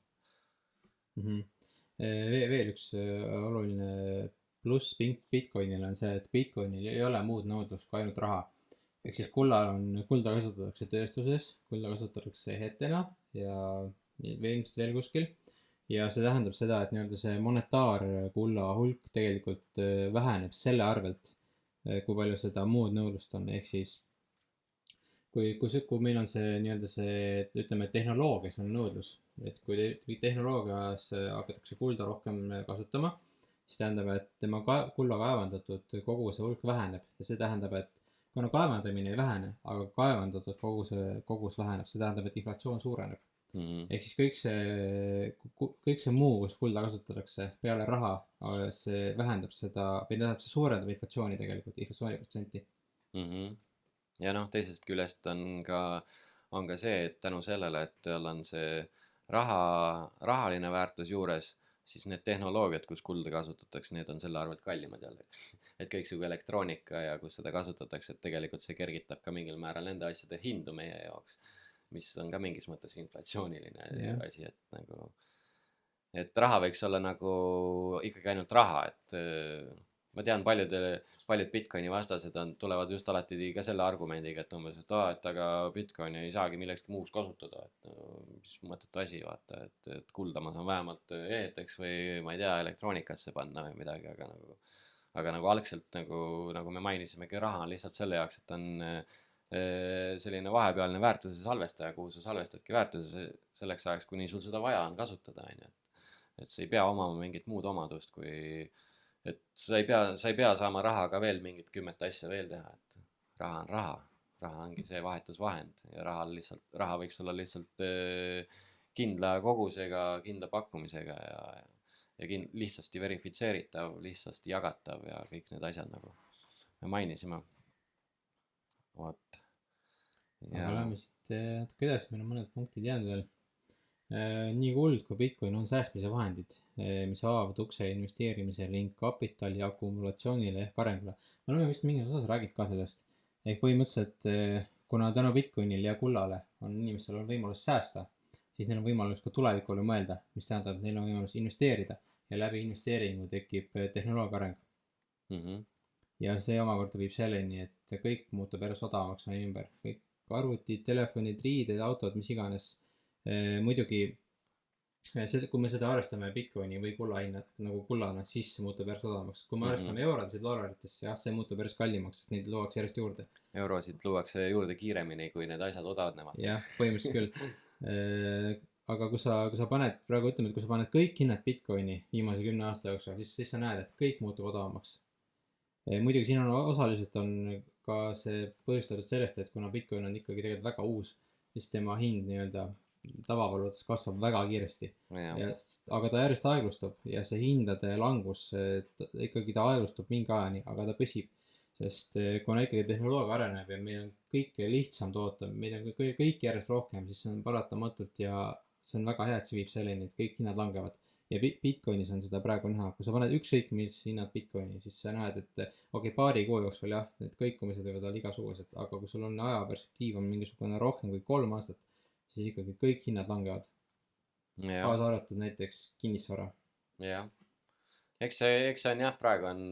Veel üks oluline pluss Bitcoinil on see, et Bitcoinil ei ole muud nõudlust kui ainult raha. Ehk siis kulda kasutatakse tööstuses, kulda kasutatakse hetena ja veel kuskil. Ja see tähendab seda, et nii-öelda see monetaarkulla hulk tegelikult väheneb selle arvelt, kui palju seda muud nõudlust on. Ehk siis kui meil on see nii-öelda see, ütleme, tehnoloogias on nõudlus, et kui tehnoloogias hakatakse kulda rohkem kasutama, siis tähendab, et tema kulla kaevandatud koguse hulk väheneb ja see tähendab, et kuna kaevandamine ei vähene, aga kaevandatud kogus väheneb, see tähendab, et inflatsioon suureneb. Ehk siis kõik see muu, kus kulda kasutatakse peale raha, see vähendab seda, või tähendab, see suurendab inflatsiooni tegelikult, inflatsiooniprotsenti. Ja noh, teisest küljest on ka see, et tänu sellele, et tal on see rahaline väärtus juures, siis need tehnoloogiad, kus kulda kasutatakse, need on selle arvelt kallimad jälle. Et kõiksugu elektroonika ja kus seda kasutatakse, et tegelikult see kergitab ka mingil määral nende asjade hindu meie jaoks, mis on ka mingis mõttes inflatsiooniline asi, et raha võiks olla nagu ikkagi ainult raha, et ma tean, paljud Bitcoini vastased tulevad just alati ka selle argumendiga, et umbes, et aga Bitcoini ei saagi millekski muus kasutada, et mis mõttetu asi, vaata, et kulda ma saan vähemalt eheteks või ma ei tea, elektroonikasse panna või midagi, aga nagu algselt, nagu me mainisimegi, raha on lihtsalt selle jaoks, et on selline vahepealne väärtuse salvestaja, kuhu sa salvestadki väärtuse selleks ajaks, kuni sul seda vaja on kasutada, on ju, et see ei pea omama mingit muud omadust, kui et sa ei pea saama rahaga veel mingit 10 asja veel teha, et raha on raha. Raha ongi see vahetusvahend ja raha võiks olla lihtsalt kindla kogusega, kindla pakkumisega ja lihtsasti verifitseeritav, lihtsasti jagatav ja kõik need asjad nagu me mainisime. Vot. aga lähme siit natuke edasi, meil on mõned punktid jäänud veel. Nii kuld kui Bitcoin on säästmise vahendid, mis avavad ukse investeerimisele ning kapitali akumulatsioonile ehk arengule. me oleme vist mingis osas rääginud ka sellest. Ehk põhimõtteliselt, kuna tänu Bitcoinile ja kullale on inimestel on võimalus säästa, siis neil on võimalus ka tulevikule mõelda, mis tähendab, et neil on võimalus investeerida ja läbi investeeringu tekib tehnoloogia areng. Ja see omakorda viib selleni, et kõik muutub järjest odavamaks meie ümber. Kõik arvutid, telefonid, riided, autod, mis iganes. Muidugi, kui me seda arvestame Bitcoini või kulla hinna, nagu kullana, siis see muutub järjest odavamaks. Kui me arvestame eurodesid dollaritesse, jah, see muutub järjest kallimaks, sest neid luuakse järjest juurde. Eurosid luuakse juurde kiiremini, kui need asjad odavnevad. Jah, põhimõtteliselt küll. Aga kui sa paned, praegu ütleme, et kui sa paned kõik hinnad Bitcoini viimase 10 aasta jooksul, siis sa näed, et kõik muutub odavamaks. Muidugi siin on osaliselt on ka see põhjustatud sellest, et kuna Bitcoin on ikkagi tegelikult väga uus, siis tema hind nii-öelda tavavaluutas kasvab väga kiiresti. Aga ta järjest aeglustub ja see hindade langus ikkagi ta aeglustub mingi ajani, aga ta püsib. Sest kuna ikkagi tehnoloogia areneb ja meil on kõike lihtsam toota, meil on kõik järjest rohkem, siis see on paratamatult ja see on väga hea, et see viib selleni, et kõik hinnad langevad. Ja Bitcoinis on seda praegu näha, kui sa paned ükskõik mis hinnad Bitcoini, siis sa näed, et paari kuu jooksul jah, need kõikumised võivad olla igasugused, aga kui sul on ajaperspektiiv on mingisugune rohkem kui 3 aastat, siis ikkagi kõik hinnad langevad. Kaasa arvatud näiteks kinnisvara. Jah. Eks see on jah, praegu on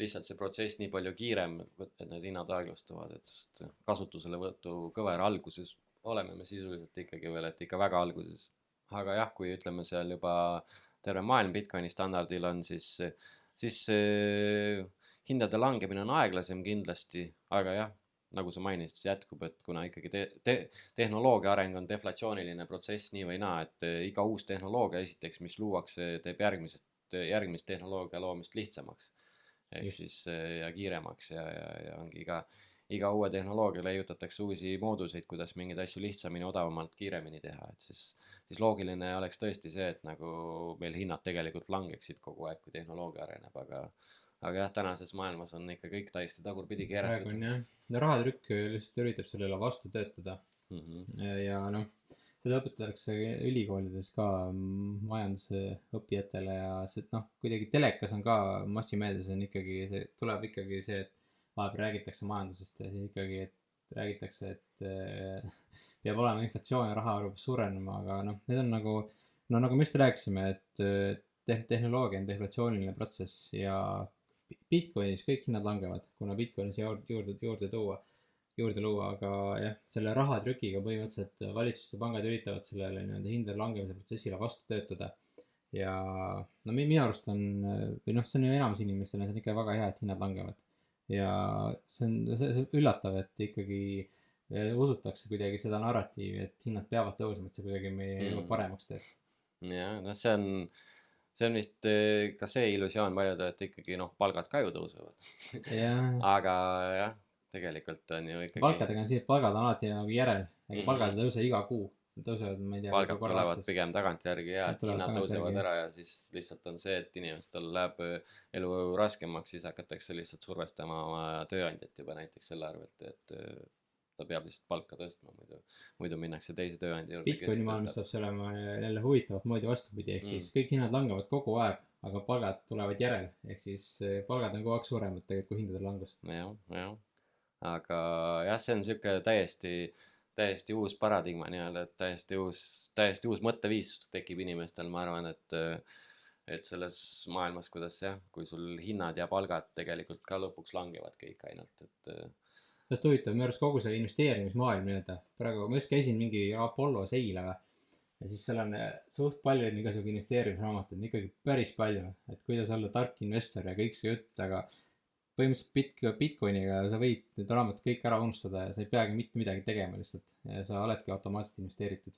lihtsalt see protsess nii palju kiirem, et need hinnad aeglustuvad, et sest kasutusele võtu kõvera alguses oleme me sisuliselt ikkagi veel, et ikka väga alguses. Aga jah, kui ütleme seal juba terve maailm Bitcoini standardil on, siis hindade langemine on aeglasem kindlasti, aga jah, nagu sa mainisid, see jätkub, et kuna ikkagi tehnoloogia areng on deflatsiooniline protsess nii või naa, et iga uus tehnoloogia esiteks, mis luuakse, teeb järgmist tehnoloogia loomist lihtsamaks. Ehk siis ja kiiremaks ja ongi iga uue tehnoloogia leiutatakse uusi mooduseid, kuidas mingeid asju lihtsamini, odavamalt, kiiremini teha, et siis loogiline oleks tõesti see, et nagu meil hinnad tegelikult langeksid kogu aeg, kui tehnoloogia areneb, aga jah, tänases maailmas on ikka kõik täiesti tagurpidi keeratud. Praegu on jah, rahatrükk lihtsalt üritab sellele vastu töötada. Ja noh, seda õpetatakse ülikoolides ka majanduse õppijatele ja see, noh, kuidagi telekas on ka massimeedias on ikkagi, tuleb ikkagi see, et vahepeal räägitakse majandusest ja siis ikkagi, et räägitakse, et peab olema inflatsioon ja raha arvab suurenema, aga noh, need on nagu, no nagu me just rääkisime, et tehnoloogia on deflatsiooniline protsess ja Bitcoinis kõik hinnad langevad, kuna Bitcoinis juurde luua, aga jah, selle rahatrükiga põhimõtteliselt valitsused ja pangad üritavad sellele nii-öelda hindade langemise protsessile vastu töötada. Ja no minu arust on, või noh, see on ju enamus inimestele, see on ikka väga hea, et hinnad langevad. Ja see on üllatav, et ikkagi usutakse kuidagi seda narratiivi, et hinnad peavad tõusma, et see kuidagi meie elu paremaks teeb. Ja, no see on vist ka see illusioon paljudele, et ikkagi noh, palgad ka ju tõusevad. Aga jah, tegelikult on ju ikkagi palkadega on see, et palgad on alati nagu järel, palgad ei tõuse iga kuu, tõusevad, ma ei tea, palgad tulevad pigem tagantjärgi ja et hinnad tõusevad ära ja siis lihtsalt on see, et inimestel läheb elu raskemaks, siis hakatakse lihtsalt survestama oma tööandjat juba näiteks selle arvelt, et ta peab lihtsalt palka tõstma, muidu minnakse teise tööandja juurde. Bitcoini maailmas saab see olema jälle huvitavat moodi vastupidi, ehk siis kõik hinnad langevad kogu aeg, aga palgad tulevad järel, ehk siis palgad on kogu aeg suuremad tegelikult kui hindade langus. Jah. Aga jah, see on siuke täiesti uus paradigma nii-öelda, et täiesti uus mõtteviis tekib inimestel, ma arvan, et selles maailmas, kuidas jah, kui sul hinnad ja palgad tegelikult ka lõpuks langevad kõik ainult, et see on huvitav, minu arust kogu see investeerimismaailm nii-öelda, praegu ma just käisin mingi Apollos eile ja siis seal on suht palju igasugu investeerimisraamatud, ikkagi päris palju, et kuidas olla tark investor ja kõik see jutt, aga põhimõtteliselt Bitcoiniga sa võid need raamatud kõik ära unustada ja sa ei peagi mitte midagi tegema lihtsalt ja sa oledki automaatselt investeeritud.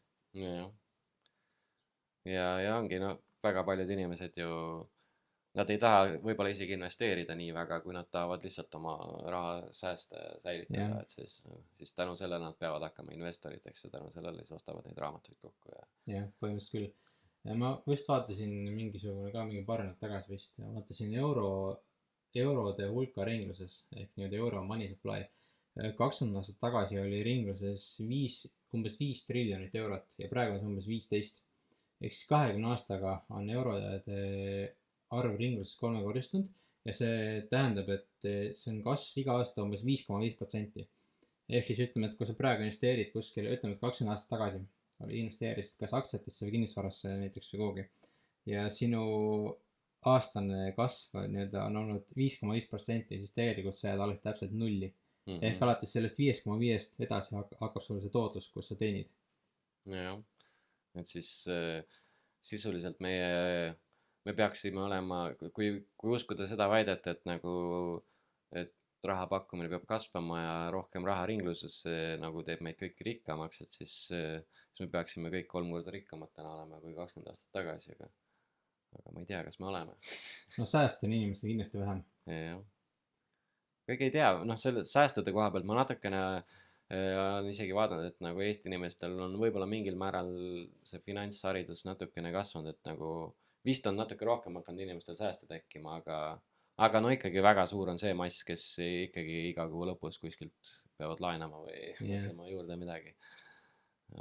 Ja ongi, no väga paljud inimesed ju nad ei taha võib-olla isegi investeerida nii väga, kui nad tahavad lihtsalt oma raha säästa ja säilitada, jah, et siis tänu sellele nad peavad hakkama investoriteks ja tänu sellele siis ostavad neid raamatuid kokku ja jah, põhimõtteliselt küll. ja ma just vaatasin mingi paar nädalat tagasi vist, vaatasin eurode hulka ringluses ehk nii-öelda euro money supply. 20 aastat tagasi oli ringluses umbes 5 triljonit eurot ja praegu on see umbes 15. ehk siis 20 aastaga on eurode arv ringluses kolmekordistunud ja see tähendab, et see on kasv iga aasta umbes 5,5%. ehk siis ütleme, et kui sa praegu investeerid kuskile, ütleme, et 20 aastat tagasi investeerisid kas aktsiatesse või kinnisvarasse näiteks või kuhugi ja sinu aastane kasv nii-öelda on olnud 5,5%, siis tegelikult sa jääd alles täpselt nulli. Ehk alates sellest 5,5-st edasi hakkab sulle see tootlus, kus sa teenid. jah, et siis sisuliselt me peaksime olema, kui uskuda seda väidet, et nagu, et raha pakkumine peab kasvama ja rohkem raha ringlusesse nagu teeb meid kõiki rikkamaks, et siis me peaksime kõik 3 korda rikkamad täna olema kui 20 aastat tagasi, aga ma ei tea, kas me oleme. No sääst on inimestel kindlasti vähem. jah, kõik ei tea, noh, selle säästude koha pealt ma natukene olen isegi vaadanud, et nagu Eesti inimestel on võib-olla mingil määral see finantsharidus natukene kasvanud, et nagu vist on natuke rohkem hakanud inimestel sääste tekkima, aga no ikkagi väga suur on see mass, kes ikkagi iga kuu lõpus kuskilt peavad laenama või mõtlema juurde midagi.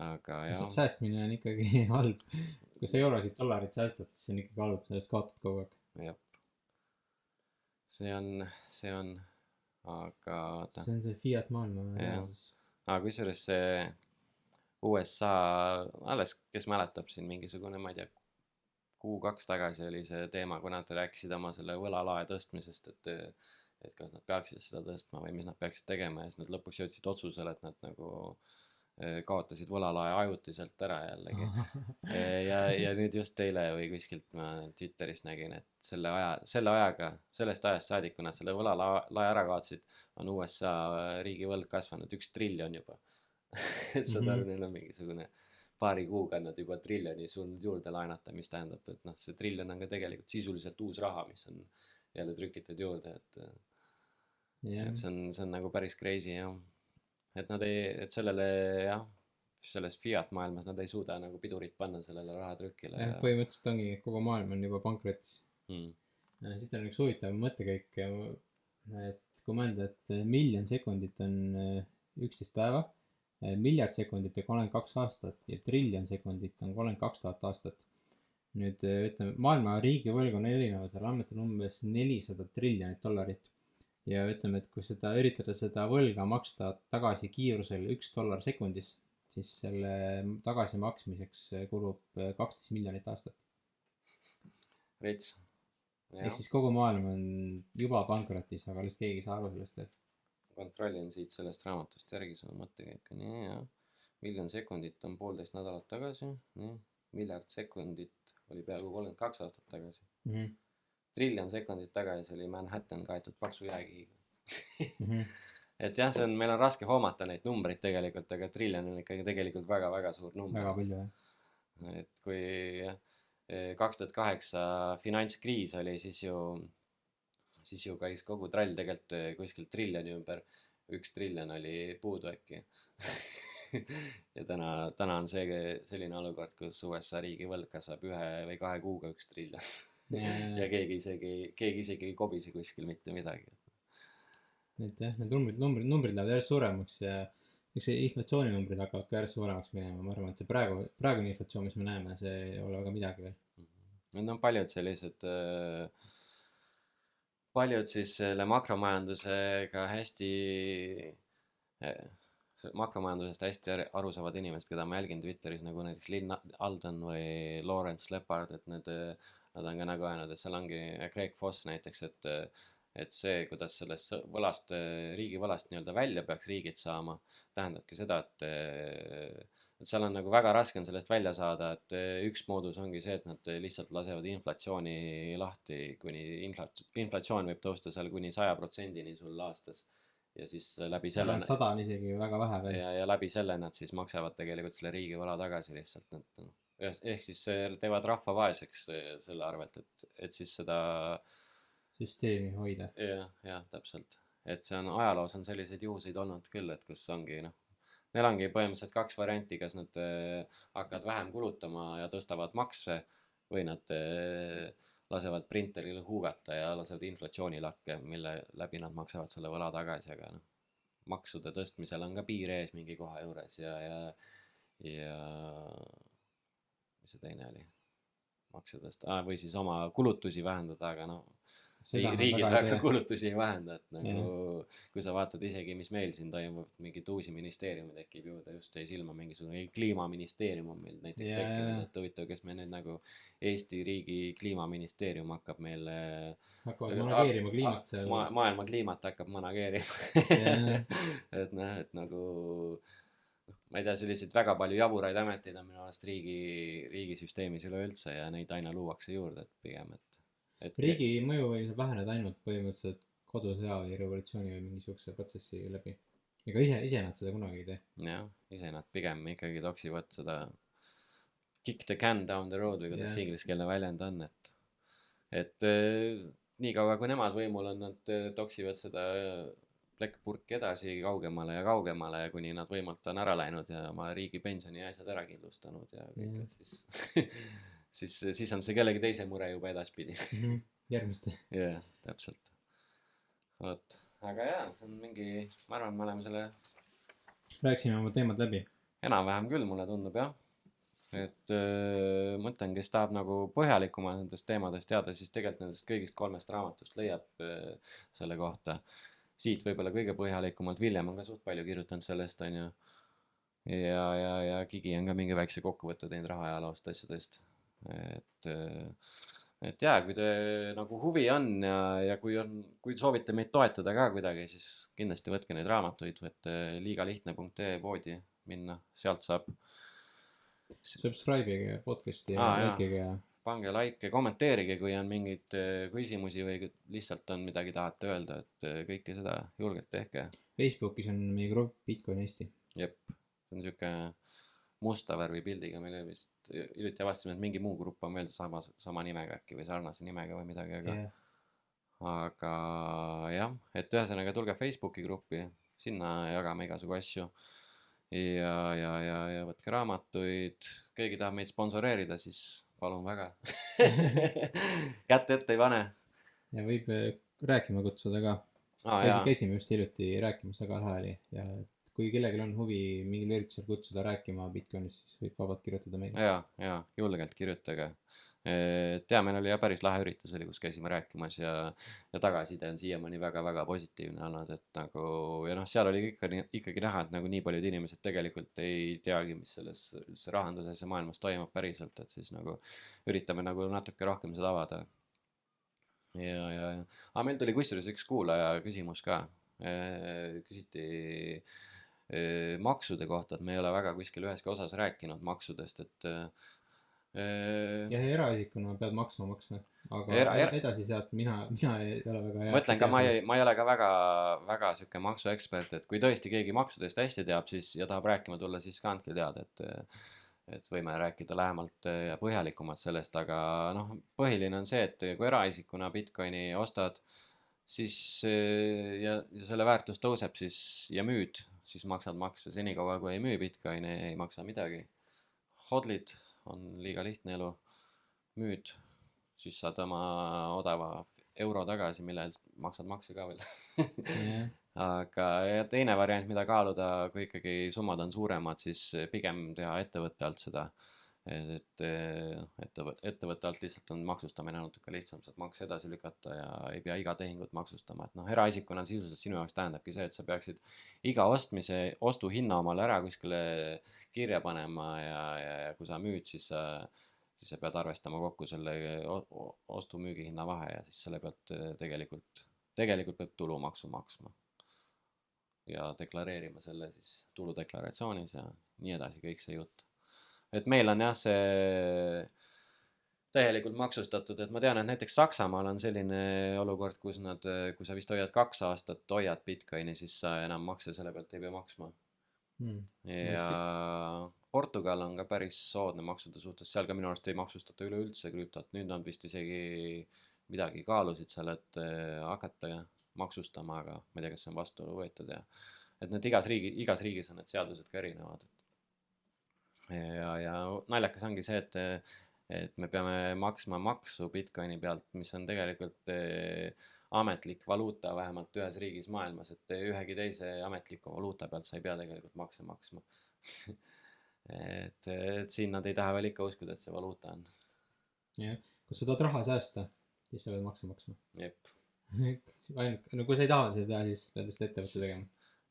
Aga jah. Säästmine on ikkagi halb. Kui sa eurosid, dollarid säästad, siis see on ikkagi halb, sellest kaotad kogu aeg. Jep. See on, aga see on see fiat maailma reaalsus. Aga kusjuures see USA, alles, kes mäletab siin mingisugune, ma ei tea, 1-2 tagasi oli see teema, kui nad rääkisid oma selle võlalae tõstmisest, et kas nad peaksid seda tõstma või mis nad peaksid tegema ja siis nad lõpuks jõudsid otsusele, et nad nagu kaotasid võlalae ajutiselt ära jällegi. ja nüüd just eile või kuskilt ma Twitterist nägin, et sellest ajast saadik, kui nad selle võlalae ära kaotasid, on USA riigivõlg kasvanud 1 triljon juba. Et saad aru, neil on mingisugune paari kuuga nad juba triljoni suutnud juurde laenata, mis tähendab, et noh, see triljon on ka tegelikult sisuliselt uus raha, mis on jälle trükitud juurde, et see on nagu päris crazy jah. Et nad et sellele jah, selles fiat maailmas nad ei suuda nagu pidurit panna sellele rahatrükile. Põhimõtteliselt ongi, kogu maailm on juba pankrotis. Siit on üks huvitav mõttekäik, et kui mõelda, et 1 miljon sekundit on 11 päeva, 1 miljard sekundit on 32 aastat ja triljon sekundit on 32 000 aastat. Nüüd ütleme, maailma riigivõlg on erinevatel andmetel umbes 400 triljonit dollarit. Ja ütleme, et kui üritada seda võlga maksta tagasi kiirusel $1 sekundis, siis selle tagasi maksmiseks kulub 12 miljonit aastat. Rets. Ehk siis kogu maailm on juba pankrotis, aga lihtsalt keegi ei saa aru sellest veel. Kontrollin siit sellest raamatust järgi su mõttekäiku. Nii jah, 1 miljon sekundit on 1,5 nädalat tagasi. Nii, 1 miljard sekundit oli peaaegu 32 aastat tagasi. Triljon sekundit tagasi oli Manhattan kaetud paksu jääkihiga. Et jah, meil on raske hoomata neid numbreid tegelikult, aga triljon on ikkagi tegelikult väga-väga suur number. Väga palju, jah. Et kui 2008 finantskriis oli, siis ju käis kogu trall tegelikult kuskil triljoni ümber. 1 triljon oli puudu äkki. Ja täna on selline olukord, kus USA riigivõlg kasvab 1 või 2 kuuga 1 triljon. Ja keegi isegi ei kobise kuskil mitte midagi. Et jah, need numbrid lähevad järjest suuremaks ja eks see inflatsiooninumbrid hakkavad ka järjest suuremaks minema. Ma arvan, et see praegune inflatsioon, mis me näeme, see ei ole väga midagi veel. Need on paljud sellised, paljud siis selle makromajandusega makromajandusest hästi aru saavad inimesed, keda ma jälgin Twitteris, nagu näiteks Lynn Alden või Lawrence Lepard, et nad on ka nagu öelnud, et seal ongi Greg Foss näiteks, et see, kuidas sellest võlast, riigivõlast nii-öelda välja peaks riigid saama, tähendabki seda, et seal on nagu väga raske on sellest välja saada, et üks moodus ongi see, et nad lihtsalt lasevad inflatsiooni lahti, kuni inflatsioon võib tõusta seal kuni 100%-ni sul aastas. Ja siis läbi selle... 100 on isegi väga vähe veel. Ja läbi selle nad siis maksavad tegelikult selle riigivõla tagasi lihtsalt. ehk siis teevad rahva vaeseks selle arvelt, et siis seda süsteemi hoida. jah, täpselt. Et see on, ajaloos on selliseid juhuseid olnud küll, et kus ongi noh, neil ongi põhimõtteliselt kaks varianti, kas nad hakkavad vähem kulutama ja tõstavad makse või nad lasevad printeril huugata ja lasevad inflatsioonilakke, mille läbi nad maksavad selle võla tagasi, aga noh, maksude tõstmisel on ka piir ees mingi koha juures ja mis see teine oli? Makse tõsta või siis oma kulutusi vähendada, aga noh, Seda nad riigid väga ei väga tee. kulutusi ei vähenda, et nagu Jah. kui sa vaatad isegi, mis meil siin toimub, mingeid uusi ministeeriume tekib juurde, just jäi silma mingisugune kliimaministeerium on meil näiteks Ja tekkinud, et huvitav, kes meil nüüd nagu Eesti riigi kliimaministeerium hakkab meil hakkavad manageerima kliimat seal. maailma kliimat hakkab manageerima. Ja, et noh, et nagu ma ei tea, selliseid väga palju jaburaid ameteid on minu arust riigisüsteemis üleüldse ja neid aina luuakse juurde, et pigem, et riigi mõjuvõim saab väheneda ainult põhimõtteliselt kodusõja või revolutsiooni või mingi siukse protsessi läbi. ega ise nad seda kunagi ei tee. jah, ise nad pigem ikkagi toksivad seda kick the can down the road või kuidas see ingliskeelne väljend on, et niikaua kui nemad võimul on, nad toksivad seda plekkpurki edasi kaugemale ja kaugemale ja kuni nad võimult on ära läinud ja oma riigi pensioni ja asjad ära kindlustanud ja kõik, et siis on see kellegi teise mure juba edaspidi. Järgmiste. jah, täpselt. Vot, aga jaa, see on mingi, ma arvan, me oleme selle Rääkisime oma teemad läbi. enam-vähem küll, mulle tundub jah. Et mõtlen, kes tahab nagu põhjalikuma nendest teemadest teada, siis tegelikult nendest kõigist 3 raamatust leiab selle kohta. Siit võib-olla kõige põhjalikumalt, William on ka suht palju kirjutanud sellest, on ju. Ja Gigi on ka mingi väikse kokkuvõtte teinud rahajaloost asjadest. Et jaa, kui te nagu huvi on ja kui soovite meid toetada ka kuidagi, siis kindlasti võtke neid raamatuid, võtte liigalihtne.ee poodi minna, sealt saab Subscribe'ige podcast'i ja likeige ja pange like, kommenteerige, kui on mingeid küsimusi või lihtsalt on midagi tahate öelda, et kõike seda julgelt tehke. Facebookis on meie grupp Bitcoin Eesti. Jep, see on siuke musta värvi pildiga, meil vist hiljuti avastasime, et mingi muu grupp on veel sama nimega äkki või sarnase nimega või midagi, aga jah, et ühesõnaga tulge Facebooki gruppi, sinna jagame igasugu asju ja võtke raamatuid, keegi tahab meid sponsoreerida, siis palun väga. Kätt ette ei pane. Ja võib rääkima kutsuda ka. Käisime just hiljuti rääkimas, väga lahe oli ja kui kellelgi on huvi mingil üritusel kutsuda rääkima Bitcoinist, siis võib vabalt kirjutada meile. Ja julgelt kirjutage. Et jah, meil oli ja päris lahe üritus oli, kus käisime rääkimas ja tagasiside on siiamaani väga-väga positiivne olnud, et nagu ja noh, seal oli ikkagi näha, et nagu nii paljud inimesed tegelikult ei teagi, mis selles rahanduses ja maailmas toimub päriselt, et siis nagu üritame nagu natuke rohkem seda avada. Aga meil tuli kusjuures üks kuulaja küsimus ka, küsiti maksude kohta, et me ei ole väga kuskil üheski osas rääkinud maksudest, et jah, eraisikuna pead maksma maksma, aga edasi sealt mina ei ole väga hea. Ma ütlen ka, ma ei ole ka väga siuke maksuekspert, et kui tõesti keegi maksudest hästi teab siis ja tahab rääkima tulla, siis ka andke teada, et võime rääkida lähemalt ja põhjalikumalt sellest, aga noh, põhiline on see, et kui eraisikuna Bitcoini ostad, siis ja selle väärtus tõuseb siis ja müüd, siis maksad makse. Senikaua kui ei müü Bitcoini, ei maksa midagi. Hodlid on liiga lihtne elu, müüd, siis saad oma odava euro tagasi, mille maksad makse ka veel. Aga teine variant, mida kaaluda, kui ikkagi summad on suuremad, siis pigem teha ettevõtte alt seda, et ettevõtte alt lihtsalt on maksustamine natuke lihtsam, saad makse edasi lükata ja ei pea iga tehingut maksustama, et noh, eraisikuna sisuliselt sinu jaoks tähendabki see, et sa peaksid iga ostuhinna omale ära kuskile kirja panema ja kui sa müüd, siis sa pead arvestama kokku selle ostu-müügihinna vahe ja siis selle pealt tegelikult peab tulumaksu maksma ja deklareerima selle siis tuludeklaratsioonis ja nii edasi, kõik see jutt. Et meil on jah see täielikult maksustatud, et ma tean, et näiteks Saksamaal on selline olukord, kus kui sa vist hoiad 2 aastat hoiad Bitcoini, siis sa enam makse selle pealt ei pea maksma. ja Portugal on ka päris soodne maksude suhtes, seal ka minu arust ei maksustata üleüldse krüptot, nüüd nad vist isegi midagi kaalusid seal, et hakata maksustama, aga ma ei tea, kas see on vastu võetud ja et need igas riigis on need seadused ka erinevad. Ja naljakas ongi see, et me peame maksma maksu Bitcoini pealt, mis on tegelikult ametlik valuuta vähemalt ühes riigis maailmas, et ühegi teise ametliku valuuta pealt sa ei pea tegelikult makse maksma. et siin nad ei taha veel ikka uskuda, et see valuuta on. Jah, kui sa tahad raha säästa, siis sa pead makse maksma. Jep. No kui sa ei taha seda, siis pead lihtsalt ettevõtte tegema.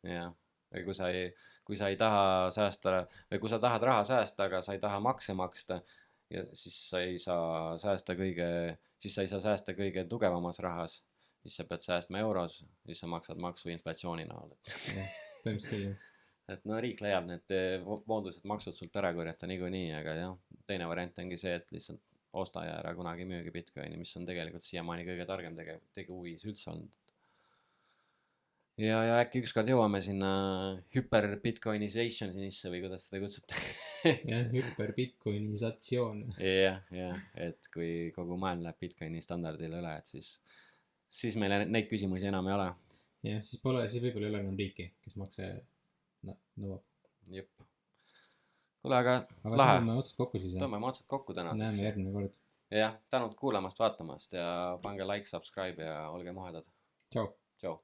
Jah, või kui sa ei taha säästa, või kui sa tahad raha säästa, aga sa ei taha makse maksta, ja siis sa ei saa säästa kõige tugevamas rahas, siis sa pead säästma euros, siis sa maksad maksu inflatsiooni näol. Põhimõtteliselt küll. Et no riik leiab need moodused maksud sult ära korjata niikuinii, aga jah, teine variant ongi see, et lihtsalt osta ja ära kunagi müügi Bitcoini, mis on tegelikult siiamaani kõige targem tegevuviis üldse olnud. Ja äkki ükskord jõuame sinna hyper-bitcoinizationisse või kuidas seda kutsutakse. Jah, hyper-bitcoinisatsioon. Jah, et kui kogu maailm läheb Bitcoini standardile üle, et siis meil neid küsimusi enam ei ole. Jah, siis võib-olla ei ole enam riiki, kes makse nõuab. Jep. Kuule, aga lahe. Tõmbame otsad kokku siis. Tõmbame otsad kokku tänaseks. Näeme järgmine kord. Jah, tänud kuulamast, vaatamast ja pange like, subscribe ja olge muhedad. Tšau. Tšau.